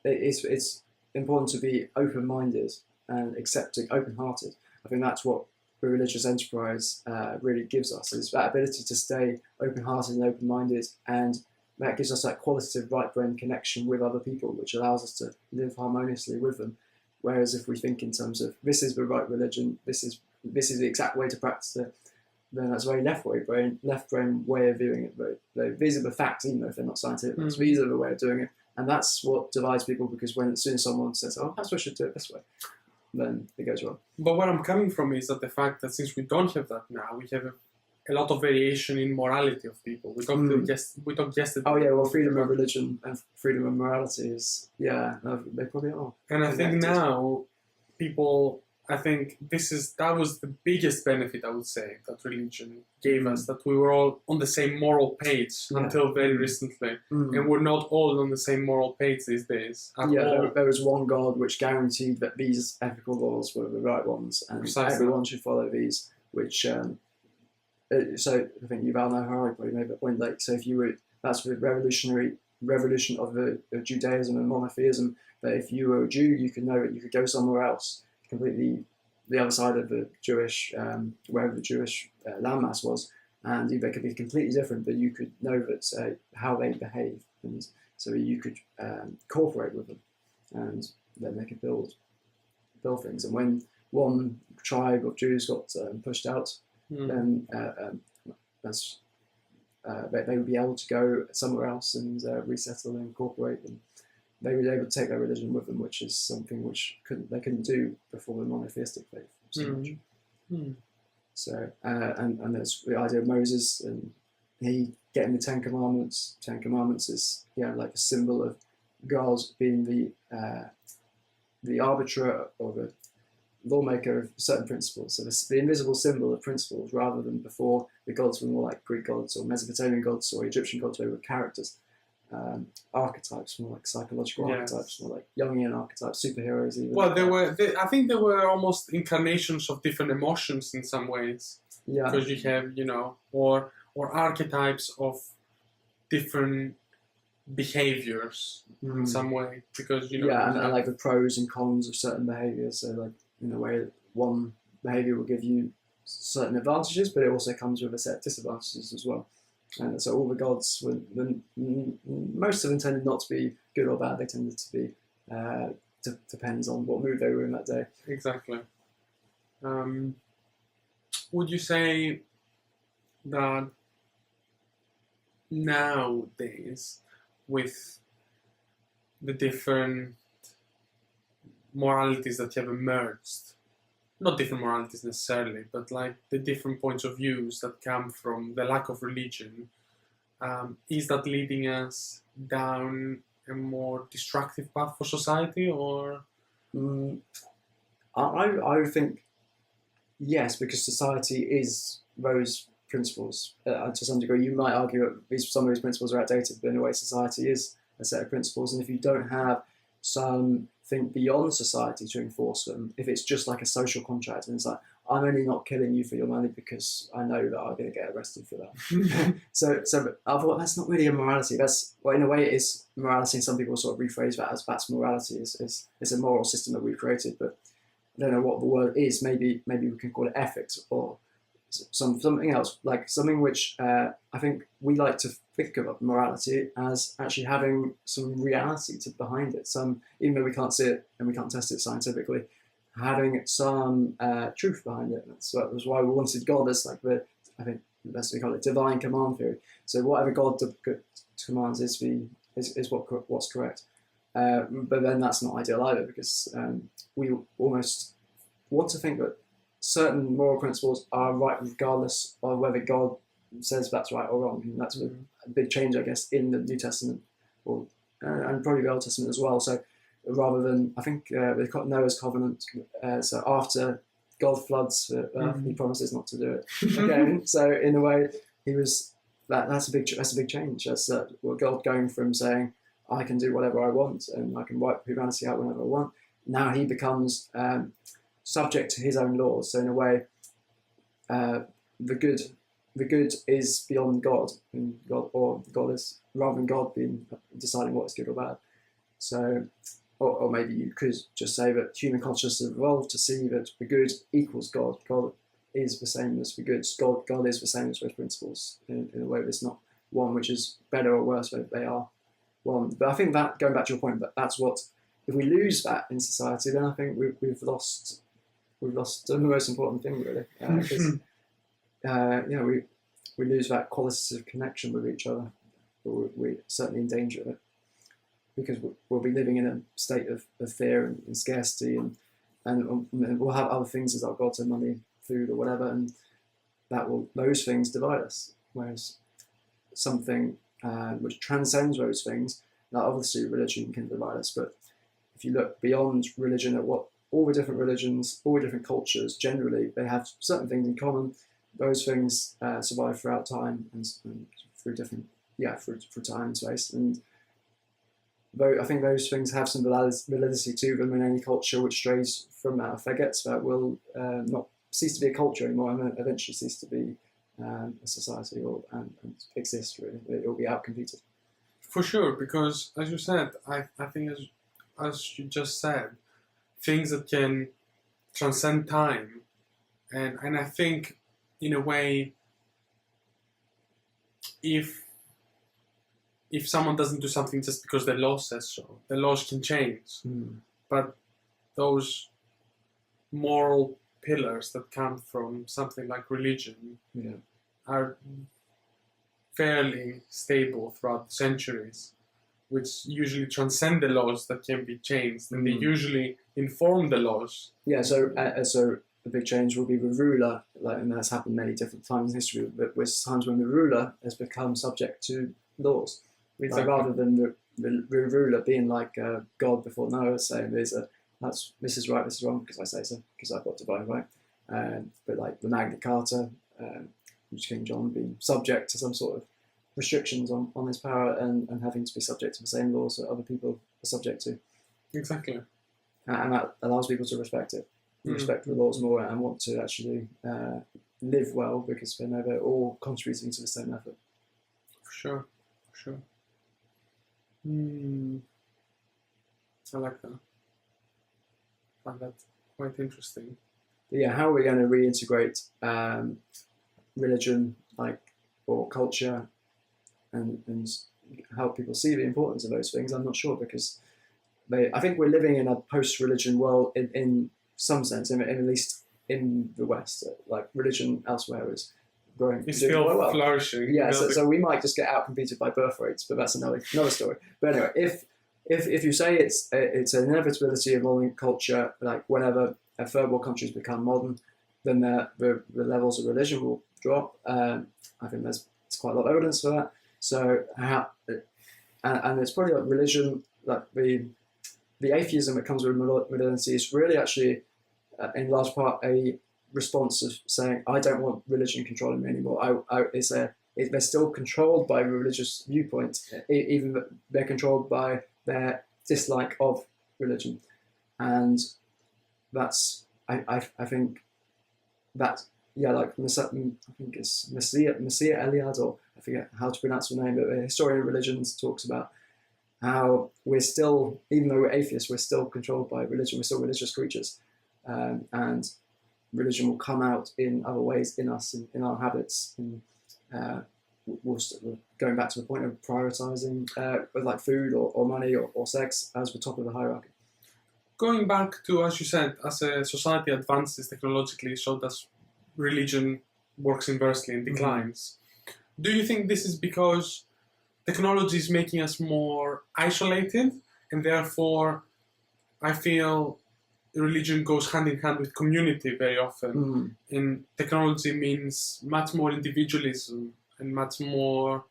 it's important to be open-minded and accepting, open-hearted. I think that's what the religious enterprise really gives us, is that ability to stay open-hearted and open-minded, and that gives us that qualitative right-brain connection with other people, which allows us to live harmoniously with them. Whereas if we think in terms of this is the right religion, this is the exact way to practice it, then that's a very left brain way of viewing it. These are the facts, even if they're not scientific. These are the way of doing it, and that's what divides people. Because as soon as someone says, "Oh, that's why I should do it this way," then it goes wrong. But where I'm coming from is that the fact that since we don't have that now, we have a lot of variation in morality of people. We talked yesterday. Oh yeah, well, freedom of religion and freedom of morality is they probably are. And I think now people, I think that was the biggest benefit, I would say, that religion gave us, that we were all on the same moral page until very recently, and we're not all on the same moral page these days. There was one God which guaranteed that these ethical laws were the right ones, and everyone should follow these. Which, so I think Yuval Noah Harari probably made that point. Like, so that's the revolution of Judaism and monotheism. That if you were a Jew, you could know that you could go somewhere else, completely the other side of the Jewish, wherever the Jewish landmass was, and they could be completely different, but you could know that how they behave, and so you could cooperate with them, and then they could build things. And when one tribe of Jews got pushed out, then they would be able to go somewhere else and resettle and incorporate, and they were able to take their religion with them, which is something which they couldn't do before the monotheistic faith so much. So and there's the idea of Moses and he getting the Ten Commandments. Ten Commandments is like a symbol of God being the arbiter or the lawmaker of certain principles. So the invisible symbol of principles, rather than before the gods were more like Greek gods or Mesopotamian gods or Egyptian gods, where they were characters. Archetypes, more like psychological archetypes, more like Jungian archetypes, superheroes even. Well, I think there were almost incarnations of different emotions in some ways. Yeah. Because you have, or archetypes of different behaviors in some way. Because, and like the pros and cons of certain behaviors. So like, in a way, one behavior will give you certain advantages, but it also comes with a set of disadvantages as well. And so all the gods, most of them tended not to be good or bad. They tended to be, depends on what mood they were in that day. Exactly. Would you say that nowadays, with the different moralities that have emerged, not different moralities necessarily, but like the different points of views that come from the lack of religion, is that leading us down a more destructive path for society, or? I would think yes, because society is those principles to some degree. You might argue that some of these principles are outdated, but in a way society is a set of principles, and if you don't have something beyond society to enforce them, if it's just like a social contract and it's like, I'm only not killing you for your money because I know that I'm going to get arrested for that. so I thought that's not really a morality. That's, well, in a way it is morality, and some people sort of rephrase that as that's morality. It's a moral system that we've created, but I don't know what the word is. Maybe we can call it ethics or something else, like something which I think we like to think of morality as actually having some reality behind it. Some, even though we can't see it and we can't test it scientifically, having some truth behind it. That's why we wanted God as like I think the best we call it, divine command theory. So whatever God commands is what's correct. But then that's not ideal either, because we almost want to think that certain moral principles are right regardless of whether God says that's right or wrong. And that's a big change, I guess, in the New Testament, or and probably the Old Testament as well. So rather than, I think they call Noah's covenant. So after God floods the earth, he promises not to do it again. So in a way, he was that's a big change. That's God going from saying, I can do whatever I want and I can wipe humanity out whenever I want. Now he becomes subject to his own laws. So in a way, the good is beyond God, and God is, rather than God being deciding what is good or bad. So, or maybe you could just say that human consciousness has evolved to see that the good equals God. God is the same as the good. God is the same as those principles. In a way, there's not one which is better or worse. They are one. But I think that, going back to your point, that's what, if we lose that in society, then I think we've lost the most important thing, really, because we lose that qualitative connection with each other. We're certainly in danger of it, because we'll be living in a state of fear and scarcity, and we'll have other things as our gods, and money, food, or whatever, and those things divide us. Whereas something which transcends those things, now obviously religion can divide us, but if you look beyond religion at what all the different religions, all the different cultures, generally, they have certain things in common. Those things survive throughout time and through different, through time and space. And I think those things have some validity to them, in any culture which strays from that, forgets that, will not cease to be a culture anymore, and eventually cease to be a society and exist, really. It will be outcompeted. For sure, because as you said, I think as you just said, things that can transcend time, and I think in a way, if someone doesn't do something just because the law says so, the laws can change. But those moral pillars that come from something like religion are fairly stable throughout the centuries, which usually transcend the laws that can be changed, and they usually inform the laws. Yeah, so the big change will be the ruler, and that's happened many different times in history, but there's times when the ruler has become subject to laws. Exactly. Like, rather than the ruler being like God before Noah, saying this is right, this is wrong, because I say so, because I've got divine right. But like the Magna Carta, which King John being subject to some sort of restrictions on his power, and having to be subject to the same laws that other people are subject to. Exactly. And that allows people to respect it, respect the laws more, and want to actually live well, because they know they're all contributing to the same effort. For sure. I like that. I find that quite interesting. But yeah, how are we going to reintegrate religion, or culture, and help people see the importance of those things? I'm not sure, because I think we're living in a post-religion world in some sense, at least in the West. Like, religion elsewhere is growing. It's still well. flourishing. Yeah, so we might just get out-competed by birth rates, but that's another story. But anyway, if you say it's an inevitability of modern culture, like whenever third world countries become modern, then the levels of religion will drop. I think there's quite a lot of evidence for that. So and it's probably like religion, like the atheism that comes with modernity is really actually in large part a response of saying, I don't want religion controlling me anymore. They're still controlled by a religious viewpoint, even though they're controlled by their dislike of religion. And that's, I think that, like I think it's Messiah Eliade, or I forget how to pronounce the name, but a historian of religions talks about how we're still, even though we're atheists, we're still controlled by religion. We're still religious creatures. and religion will come out in other ways in us, in our habits. And we're going back to the point of prioritizing with like food or money or sex as the top of the hierarchy. Going back to, as you said, as a society advances technologically, so does religion works inversely and declines. Do you think this is because technology is making us more isolated, and therefore I feel religion goes hand in hand with community very often, and technology means much more individualism and much more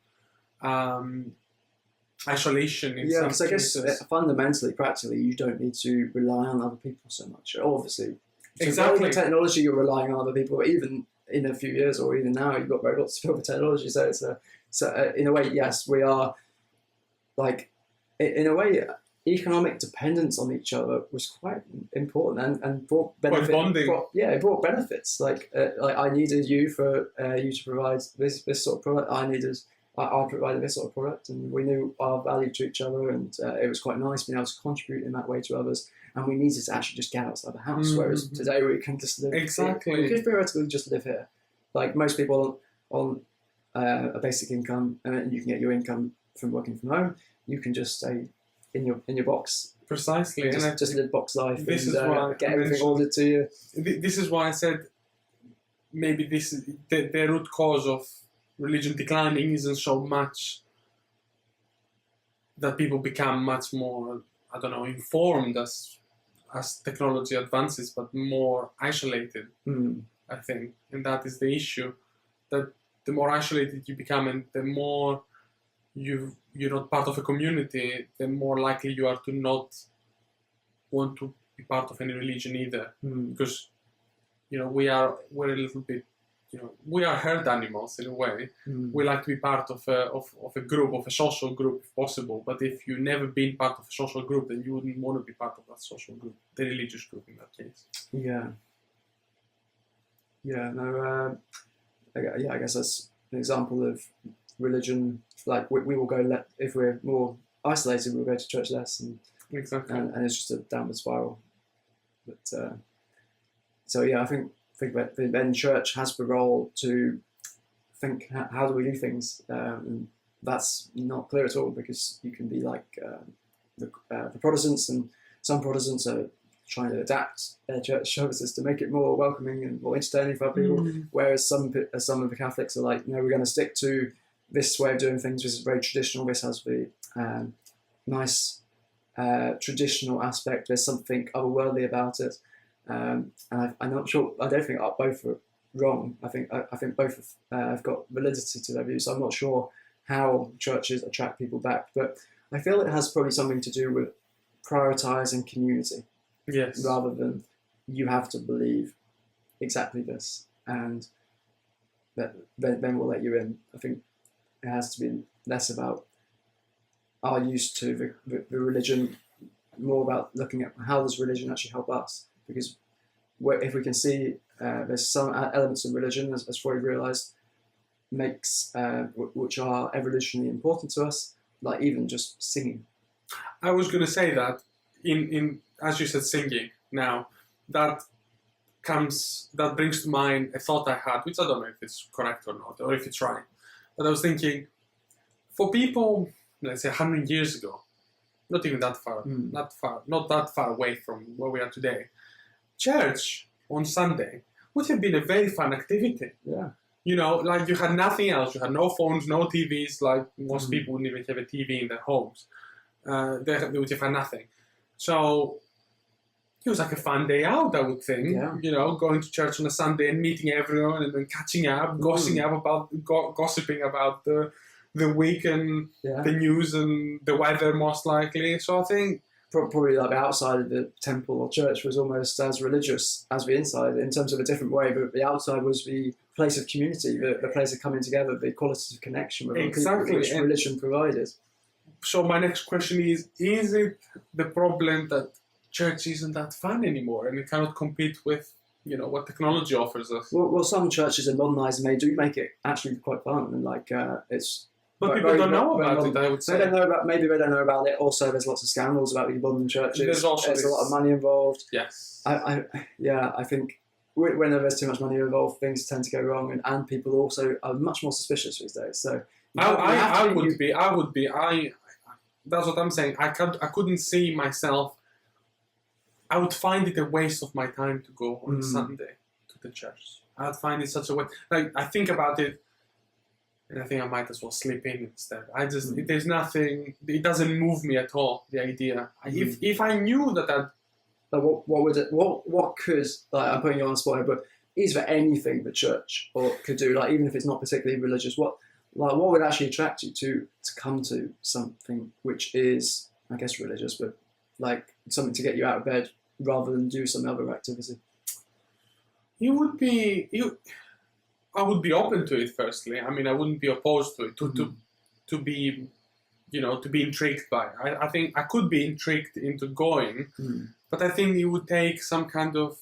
isolation in some because I guess cases. fundamentally, practically, you don't need to rely on other people so much. Obviously, Exactly. with technology, you're relying on other people, but even in a few years or even now, you've got robots to fill with technology. So it's in a way, yes, we are like in a way. Economic dependence on each other was quite important and brought benefits. It brought benefits. Like I needed you for you to provide this sort of product. I provided this sort of product, and we knew our value to each other, and it was quite nice being able to contribute in that way to others. And we needed to actually just get outside the house. Whereas today we can just live. Exactly. We could theoretically just live here. Like most people on a basic income, and you can get your income from working from home. You can just stay in your box. Precisely. And just live box life. This and is why get everything ordered to you. This is why I said maybe this is the root cause of religion declining isn't so much that people become much more, I don't know, informed as technology advances, but more isolated, I think. And that is the issue, that the more isolated you become and the more you're not part of a community, the more likely you are to not want to be part of any religion either. Because, we're a little bit, we are herd animals in a way. We like to be part of a group, of a social group if possible. But if you've never been part of a social group, then you wouldn't want to be part of that social group, the religious group in that case. I guess that's an example of religion. Like we will go if we're more isolated, we'll go to church less, and it's just a downward spiral. But I think that then church has the role to think how do we do things, and that's not clear at all, because you can be like the Protestants, and some Protestants are trying to adapt their church services to make it more welcoming and more entertaining for other people, whereas some of the Catholics are like, no, we're going to stick to this way of doing things. This is very traditional. This has the nice traditional aspect. There's something otherworldly about it, and I'm not sure. I don't think both are wrong. I think both have got validity to their views. So I'm not sure how churches attract people back, but I feel it has probably something to do with prioritizing community, rather than you have to believe exactly this, and then we'll let you in. I think it has to be less about our use to the religion, more about looking at how does religion actually help us. Because if we can see there's some elements of religion, as Freud realised, which are evolutionarily important to us, like even just singing. I was going to say that in as you said, singing. Now that brings to mind a thought I had, which I don't know if it's correct or not, or if it's right. But I was thinking, for people, let's say 100 years ago, not even that far, not that far away from where we are today, church on Sunday would have been a very fun activity. Yeah. Like you had nothing else. You had no phones, no TVs. Like most people wouldn't even have a TV in their homes. They would have had nothing. So it was like a fun day out, I would think. Yeah. Going to church on a Sunday and meeting everyone and then catching up, gossiping about the week and the news and the weather, most likely. So I think probably like the outside of the temple or church was almost as religious as the inside, in terms of a different way. But the outside was the place of community, the place of coming together, the quality of connection with people, which religion provided. So my next question is it the problem that church isn't that fun anymore and it cannot compete with what technology offers us? Well, some churches are modernised and they do make it actually quite fun, and like it's But people don't know about it, I would say. They don't know about, maybe they don't know about it. Also, there's lots of scandals about these modern churches. There's also a lot of money involved. Yes. I think whenever there's too much money involved, things tend to go wrong, and people also are much more suspicious these days. So I would be. That's what I'm saying. I couldn't see myself. I would find it a waste of my time to go on Sunday to the church. I'd find it such a waste. Like, I think about it, and I think I might as well sleep in instead. There's nothing. It doesn't move me at all. The idea. If I knew that. What could, like, I'm putting you on the spot here, but is there anything the church could do, like, even if it's not particularly religious, what would actually attract you to come to something which is, I guess, religious, but like something to get you out of bed rather than do some other activity? I would be open to it. Firstly, I mean, I wouldn't be opposed to it. To be, to be intrigued by it. I think I could be intrigued into going. But I think it would take some kind of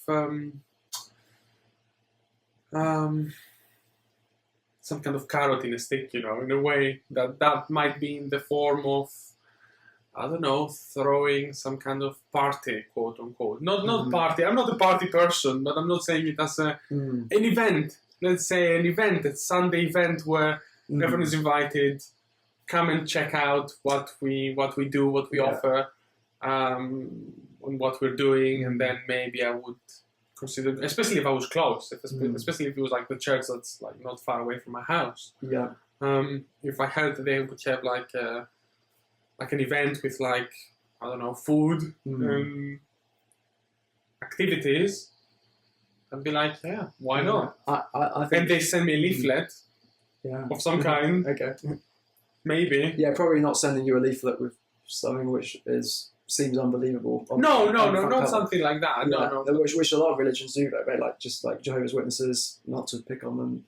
carrot in a stick, in a way that might be in the form of, I don't know, throwing some kind of party, quote unquote. Not party. I'm not a party person, but I'm not saying it as an event. Let's say an event, a Sunday event where everyone is invited. Come and check out what we do, what we offer. On what we're doing, and then maybe I would consider, especially if I was close, especially if it was like the church that's like not far away from my house. Yeah. If I heard that they would have like an event with, like, I don't know, food and activities, I'd be like, yeah, why not? I think, and they send me a leaflet of some kind. Okay. Maybe. Yeah, probably not sending you a leaflet with something which seems unbelievable. No, not something like that. No. Which a lot of religions do, though. They just like Jehovah's Witnesses, not to pick on them.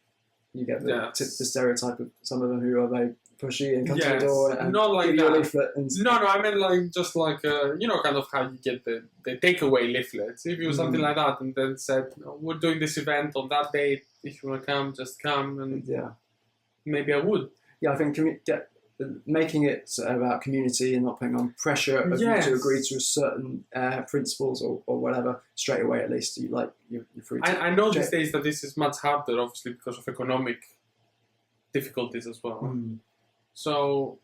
You get the stereotype of some of them who are very pushy and come to the door and not like give that. You a leaflet. No, I meant like just like kind of how you get the takeaway leaflets. If it was something like that, and then said, we're doing this event on that date. If you want to come, just come, and maybe I would. Yeah, I think making it about community and not putting on pressure of you to agree to certain principles or whatever straight away. At least you're free to. I know these days that this is much harder, obviously, because of economic difficulties as well. So,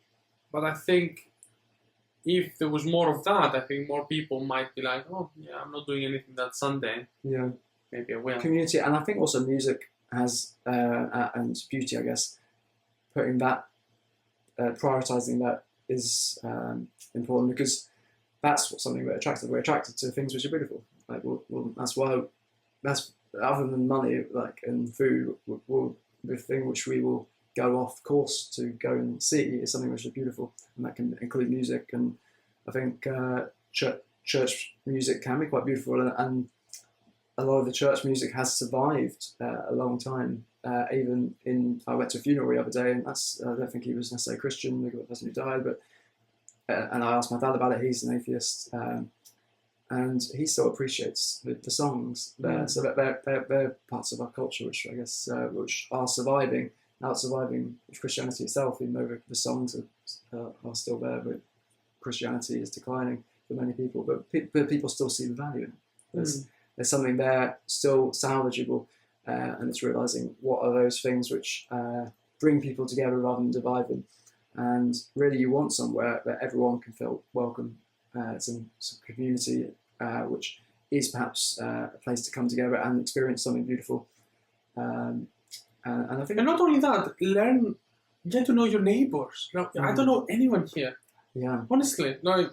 but I think if there was more of that, I think more people might be like, oh yeah, I'm not doing anything that Sunday. Yeah, maybe I will. Community, and I think also music has and beauty, I guess, putting that. Prioritizing that is important, because that's something we're attracted. We're attracted to things which are beautiful. Like, that's why. That's other than money, like, and food, will the thing which we will go off course to go and see is something which is beautiful, and that can include music. And I think church music can be quite beautiful, and a lot of the church music has survived a long time. I went to a funeral the other day, and I don't think he was necessarily Christian, the person who died, but and I asked my dad about it. He's an atheist, and he still appreciates the songs there. So they're parts of our culture, which I guess which are surviving, surviving Christianity itself, even though the songs are still there, but Christianity is declining for many people. But people still see the value in it. There's something there still salvageable. And it's realising what are those things which bring people together rather than divide them. And really, you want somewhere that everyone can feel welcome, some community, which is perhaps a place to come together and experience something beautiful. And I think, and not only that, get to know your neighbours. I don't know anyone here. Yeah, honestly, like,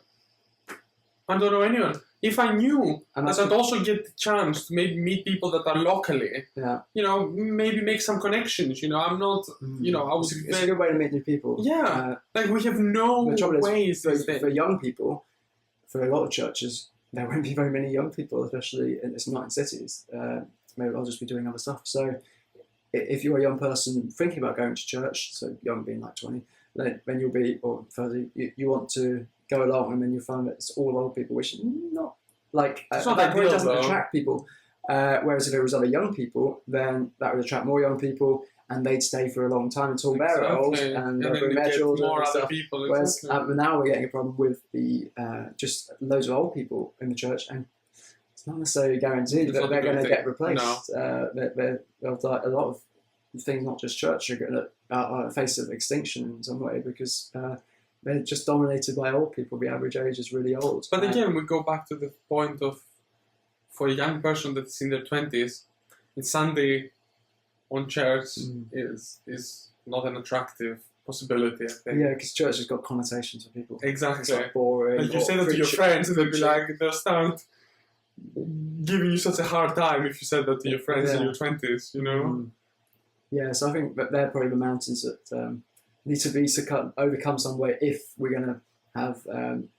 I don't know anyone. If I knew that I'd also get the chance to maybe meet people that are locally, maybe make some connections. I'm not, I was. It's a good way to meet new people. Yeah, like, we have no ways. For young people, for a lot of churches, there won't be very many young people, especially it's not in cities. Maybe I'll just be doing other stuff. So, if you're a young person thinking about going to church, so young being like 20, then you'll be, or 30, you want to go along, and then you find that it's all old people, which is not like it's not that ideal, doesn't though. Attract people. Whereas if it was other young people, then that would attract more young people, and they'd stay for a long time until they're old, and then bring you their get children more and other stuff. people. Whereas Exactly. now we're getting a problem with the just loads of old people in the church, and it's not necessarily guaranteed It's that not a they're good going to thing. get replaced. A lot of things, not just church, are going to face of extinction in some way because they're just dominated by old people. The average age is really old. But again, we go back to the point of, for a young person that's in their 20s, it's Sunday on church is not an attractive possibility, I think. Yeah, because church has got connotations for people. Exactly. It's like boring. Like you say that to your friends, and they'll be like, they'll start giving you such a hard time if you said that to your friends in your 20s, you know? Yeah, so I think that they're probably the mountains that need to be overcome some way if we're going to have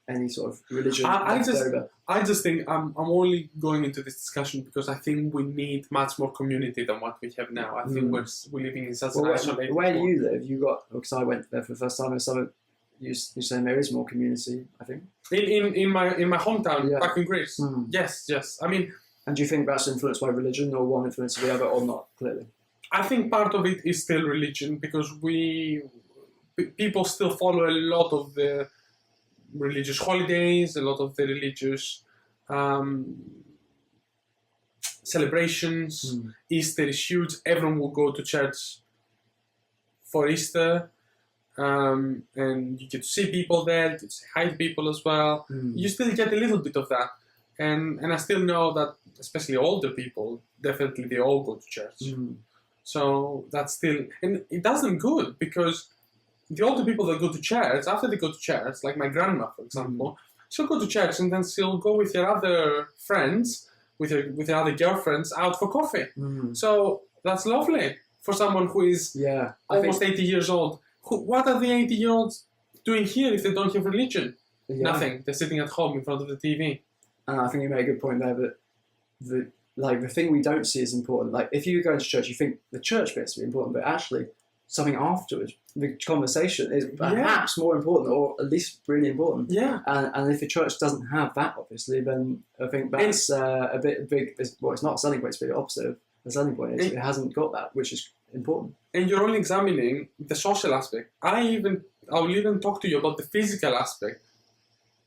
any sort of religion left over. I just think I'm only going into this discussion because I think we need much more community than what we have now. I think we're living in such an isolated Where do world. you live? Because I went there for the first time, and you're saying there is more community, I think. In my hometown, back in Greece. Yes. I mean, and do you think that's influenced by religion, or one influences the other, or not? Clearly, I think part of it is still religion because people still follow a lot of the religious holidays, a lot of the religious celebrations. Easter is huge. Everyone will go to church for Easter. And you get to see people there, you get to say hi to people as well. You still get a little bit of that. And I still know that, especially older people, definitely they all go to church. So that's still, and it does them good because the older people that go to church, after they go to church, like my grandma, for example, she'll go to church and then she'll go with her other friends, with her other girlfriends, out for coffee. So that's lovely for someone who is almost 80 years old. What are the 80-year-olds doing here if they don't have religion? Nothing. They're sitting at home in front of the TV. And I think you made a good point there that the thing we don't see is important. Like if you go into church, you think the church bit's important, but actually something afterwards, the conversation is perhaps more important, or at least really important. Yeah. And if the church doesn't have that, obviously, then I think that's a bit big. Well, it's not a selling point; it's the opposite of the selling point. It hasn't got that, which is important. And you're only examining the social aspect. I will even talk to you about the physical aspect.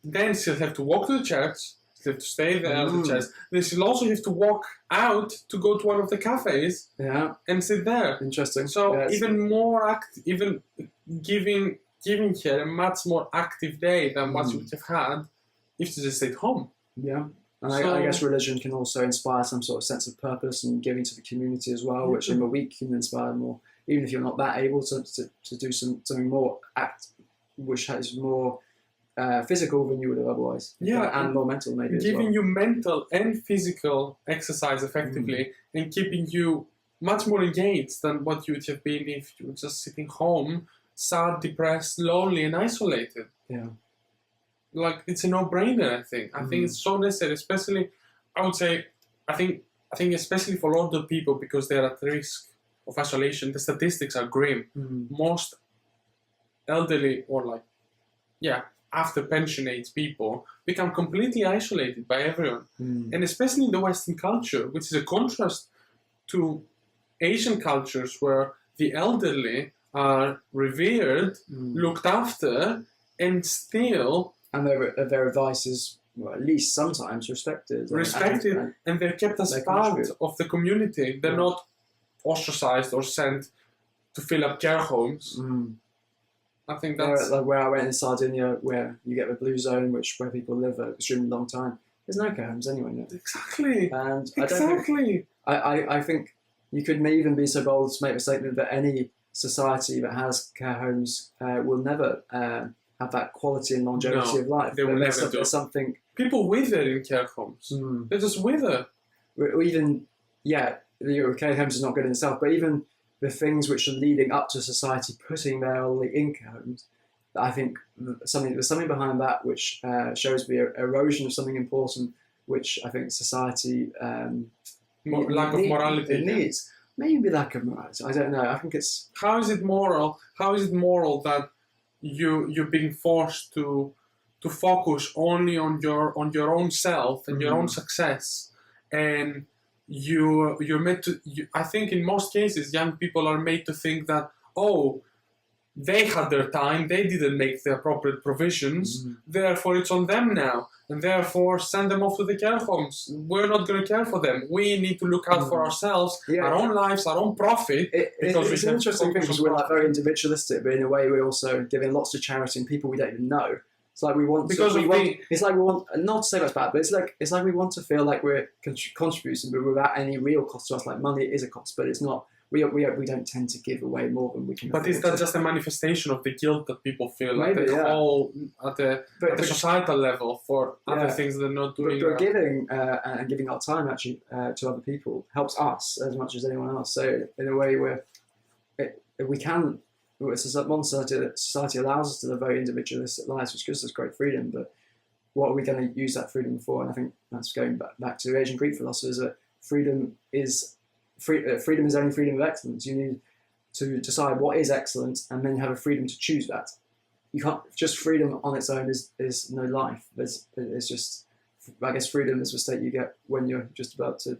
Then she'll have to walk to the church. She'll have to stay there at the church. Then she'll also have to walk out to go to one of the cafes and sit there. Interesting. So even more even giving her a much more active day than what you would have had if she just stayed home. Yeah. And I guess religion can also inspire some sort of sense of purpose and giving to the community as well, which in the week can inspire more, even if you're not that able to do something more which is more physical than you would have otherwise. And more mental maybe. Giving you mental and physical exercise effectively and keeping you much more engaged than what you would have been if you were just sitting home, sad, depressed, lonely and isolated. Yeah. Like it's a no-brainer, I think. I think it's so necessary, especially, I would say, I think especially for older people because they're at risk of isolation. The statistics are grim. Most elderly or after pension age people become completely isolated by everyone. And especially in the Western culture, which is a contrast to Asian cultures where the elderly are revered, looked after, and still... And their advice is, well, at least sometimes respected. And they're kept as part of the community. They're not ostracized or sent to fill up care homes. I think that's... Like where I went in Sardinia, where you get the blue zone, where people live an extremely long time. There's no care homes anywhere now. Exactly. And I think you could even be so bold to make the statement that any society that has care homes will never have that quality and longevity of life. They will never do. Something people wither in care homes. They just wither. Or even, the care homes is not good in itself, but even the things which are leading up to society putting their elderly in care homes, I think there's something behind that which shows the erosion of something important, which I think society lack of morality needs. Maybe lack of morality. I don't know. I think it's... How is it moral? How is it moral that you're being forced to focus only on your own self and your own success, and you're meant to. I think in most cases, young people are made to think that, oh, they had their time, they didn't make the appropriate provisions, therefore it's on them now, and therefore send them off to the care homes. We're not going to care for them. We need to look out for ourselves, our own lives, our own profit. It's an interesting thing because we're like very individualistic, but in a way we're also giving lots to charity and people we don't even know. It's like we want it's like we want, not to say that's bad, but it's like we want to feel like we're contributing, but without any real cost to us. Like money is a cost, but it's not. We don't tend to give away more than we can. But is that just a manifestation of the guilt that people feel? Maybe, like all at the societal level for other things they're not doing? But giving and giving our time actually to other people helps us as much as anyone else. So in a way, we can. Modern society allows us to live very individualistic lives, which gives us great freedom. But what are we going to use that freedom for? And I think that's going back to ancient Greek philosophers, that freedom is only freedom of excellence. You need to decide what is excellent, and then you have a freedom to choose that. You can't just freedom on its own is no life. It's just, I guess, freedom is the state you get when you're just about to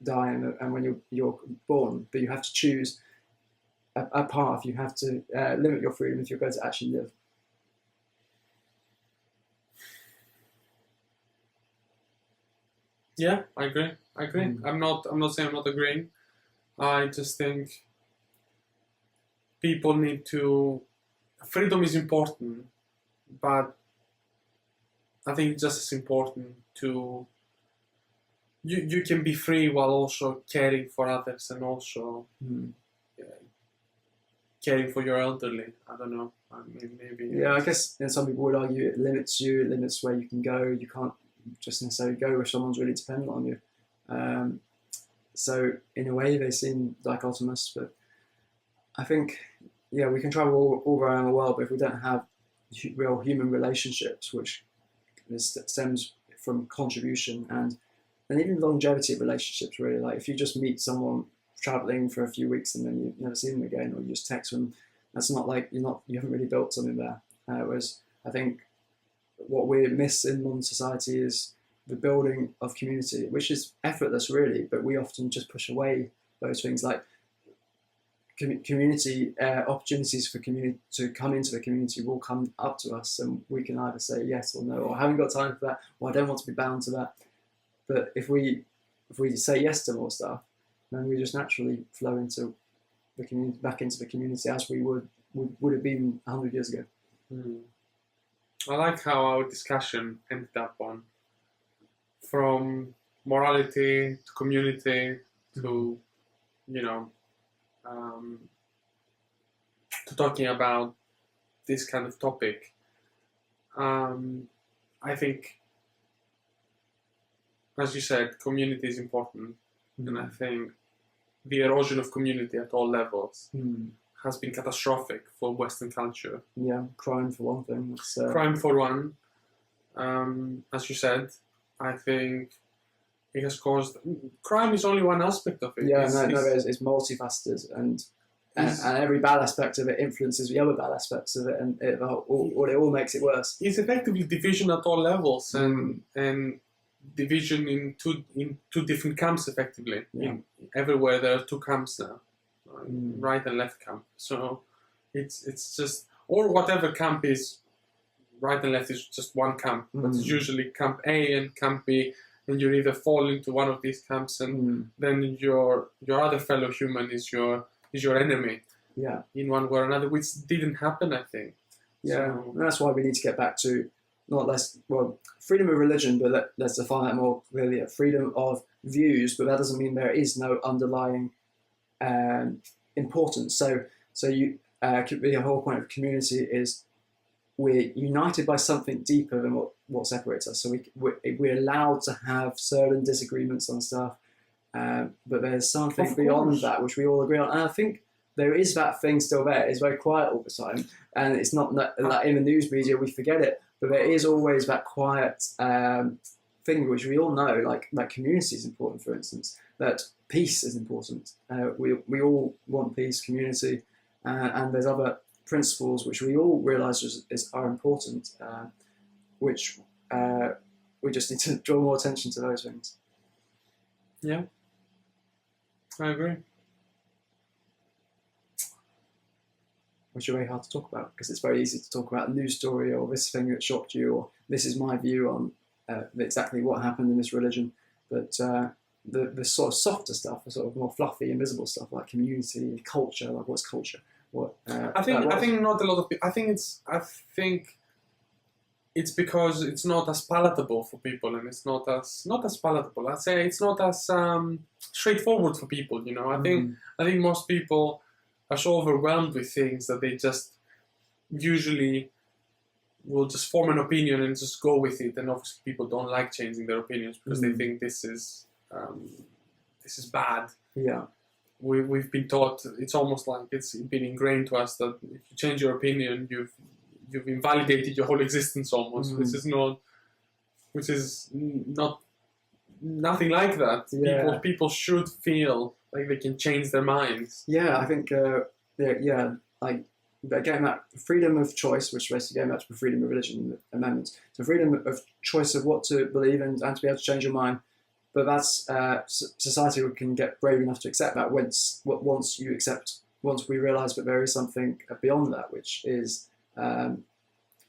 die and when you're born. But you have to choose a path. You have to limit your freedom if you're going to actually live. Yeah, I agree. I'm not saying I'm not agreeing. I just think people need to. Freedom is important, but I think it's just as important to. You can be free while also caring for others and also caring for your elderly. I don't know. I mean, maybe. Yeah, I guess some people would argue it limits you. It limits where you can go. You can't just necessarily go if someone's really dependent on you. So in a way they seem dichotomous, but I think we can travel all around the world, but if we don't have real human relationships, which stems from contribution and even longevity of relationships, really, like if you just meet someone traveling for a few weeks and then you never see them again, or you just text them, that's not like you haven't really built something there. Whereas I think what we miss in modern society is the building of community, which is effortless, really, but we often just push away those things. Like community opportunities for community to come into the community will come up to us, and we can either say yes or no, or I haven't got time for that, or I don't want to be bound to that. But if we say yes to more stuff, then we just naturally flow into the community, back into the community as we would have been 100 years ago. I like how our discussion ended up on from morality to community to, to talking about this kind of topic. I think, as you said, community is important, and I think the erosion of community at all levels has been catastrophic for Western culture. Yeah, crime for one thing. Crime for one. As you said, I think it has caused. Crime is only one aspect of it. Yeah, it's multifaceted, and every bad aspect of it influences the other bad aspects of it, and it all makes it worse. It's effectively division at all levels, and division in two different camps. Effectively, everywhere there are two camps now, right and left camp. So it's just, or whatever camp is. Right and left is just one camp, but it's usually camp A and camp B, and you either fall into one of these camps, and then your other fellow human is your enemy. Yeah. In one way or another, which didn't happen, I think. Yeah, so, and that's why we need to get back to freedom of religion, but let's define that more clearly. Freedom of views, but that doesn't mean there is no underlying importance. So the whole point of community is we're united by something deeper than what separates us. So we're allowed to have certain disagreements on stuff, but there's something beyond that which we all agree on. And I think there is that thing still there. It's very quiet all the time, and it's not like in the news media we forget it, but there is always that quiet thing which we all know, like that community is important, for instance, that peace is important. We all want peace, community, and there's other principles which we all realise are important, which we just need to draw more attention to those things. Yeah, I agree. Which are very hard to talk about because it's very easy to talk about a news story or this thing that shocked you or this is my view on exactly what happened in this religion. But the sort of softer stuff, the sort of more fluffy, invisible stuff like community, culture, like what's culture? What I think not a lot of people. I think it's because it's not as palatable for people, and it's not as palatable. I'd say it's not as straightforward for people. You know, I think most people are so overwhelmed with things that they just usually will just form an opinion and just go with it. And obviously, people don't like changing their opinions because they think this is bad. Yeah. We've been taught, it's almost like it's been ingrained to us that if you change your opinion, you've invalidated your whole existence almost. Which is not nothing like that. Yeah. People should feel like they can change their minds. Yeah, I think like getting that freedom of choice, which basically going back to the freedom of religion amendments. So freedom of choice of what to believe in and to be able to change your mind. But that's society can get brave enough to accept that once we realise that there is something beyond that, which is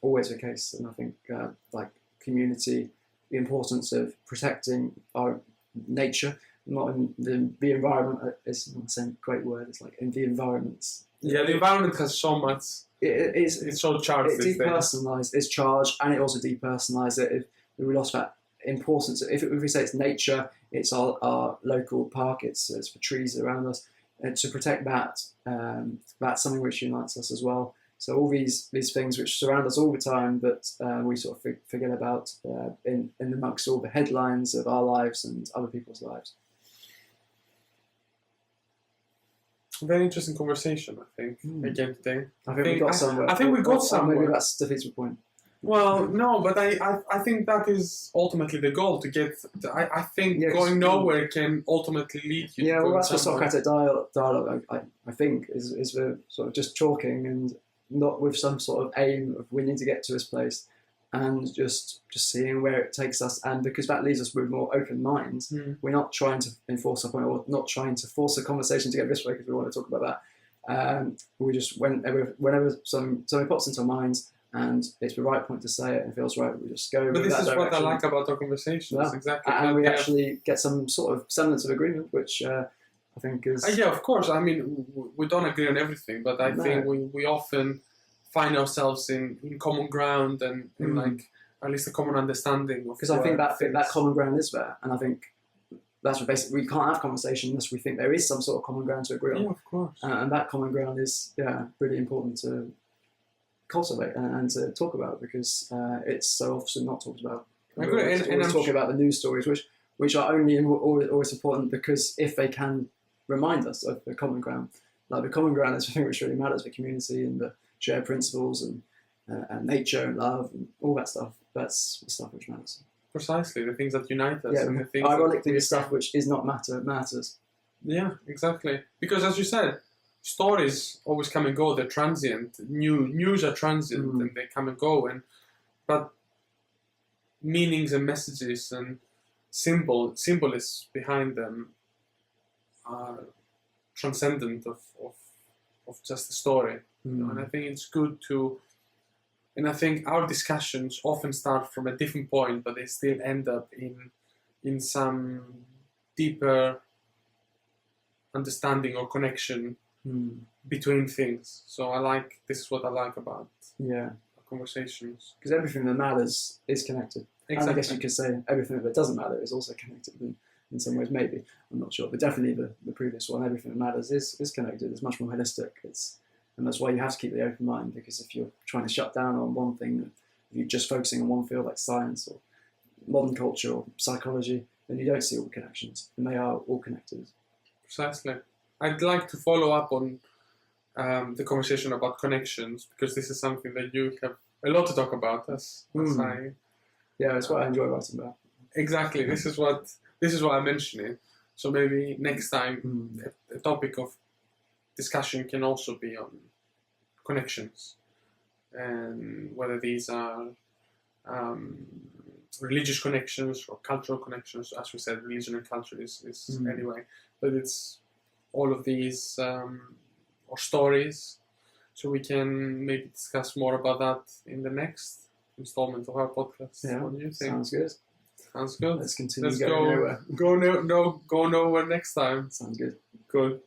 always the case. And I think like community, the importance of protecting our nature, not in the environment is not a great word. It's like in the environments. Yeah, the environment has so much. It's so charged. It's depersonalised. It's charged, and it also depersonalised it. We lost that importance. If we say it's nature, it's our local park. It's for trees around us, and to protect that, that's something which unites us as well. So all these things which surround us all the time, but we sort of forget about in amongst all the headlines of our lives and other people's lives. Very interesting conversation, I think, again today. I think we got somewhere. I think we got somewhere. Maybe that's defeats the point. Well, no, but I think that is ultimately the goal, to get... I think going nowhere can ultimately lead you to well, that's what Socratic dialogue I think, is the sort of just talking and not with some sort of aim of we need to get to this place, and just seeing where it takes us. And because that leaves us with more open minds, we're not trying to enforce a point or not trying to force a conversation to get this way because we want to talk about that. We just, whenever something pops into our minds and it's the right point to say it and it feels right, we just go. But this is what I like about our conversations, exactly. And we actually get some sort of semblance of agreement, which I think is... yeah, of course. I mean, we don't agree on everything, but I think we often find ourselves in common ground and like at least a common understanding of. Because I think that common ground is there, and I think that's what basically we can't have conversation unless we think there is some sort of common ground to agree on. Yeah, of course. And that common ground is really important to cultivate and to talk about, because it's so often not talked about. I agree. And we're talking about the news stories, which are only always important because if they can remind us of the common ground. Like the common ground is the thing which really matters, the community and the shared principles and nature and love and all that stuff. That's the stuff which matters. Precisely, the things that unite us. Yeah, and the things ironically, the stuff which is not matters. Yeah, exactly. Because as you said, stories always come and go. They're transient. News are transient and they come and go. But meanings and messages and symbolism behind them are transcendent of just the story. You know? And I think it's good to, and I think our discussions often start from a different point, but they still end up in some deeper understanding or connection between things. So this is what I like about our conversations. Because everything that matters is connected. Exactly. And I guess you could say everything that doesn't matter is also connected in some ways, maybe. I'm not sure. But definitely the previous one, everything that matters is connected. It's much more holistic. And that's why you have to keep the open mind, because if you're trying to shut down on one thing, if you're just focusing on one field like science or modern culture or psychology, then you don't see all the connections. And they are all connected. Precisely. I'd like to follow up on the conversation about connections, because this is something that you have a lot to talk about. That's what I enjoy writing about. Exactly. This is what I'm mentioning. So maybe next time a topic of discussion can also be on connections, and whether these are religious connections or cultural connections. As we said, religion and culture is anyway, but it's all of these or stories. So we can maybe discuss more about that in the next installment of our podcast. Yeah, What do you think? sounds good. Sounds good. Let's continue Let's going go. nowhere. Go nowhere next time. Sounds good. Good.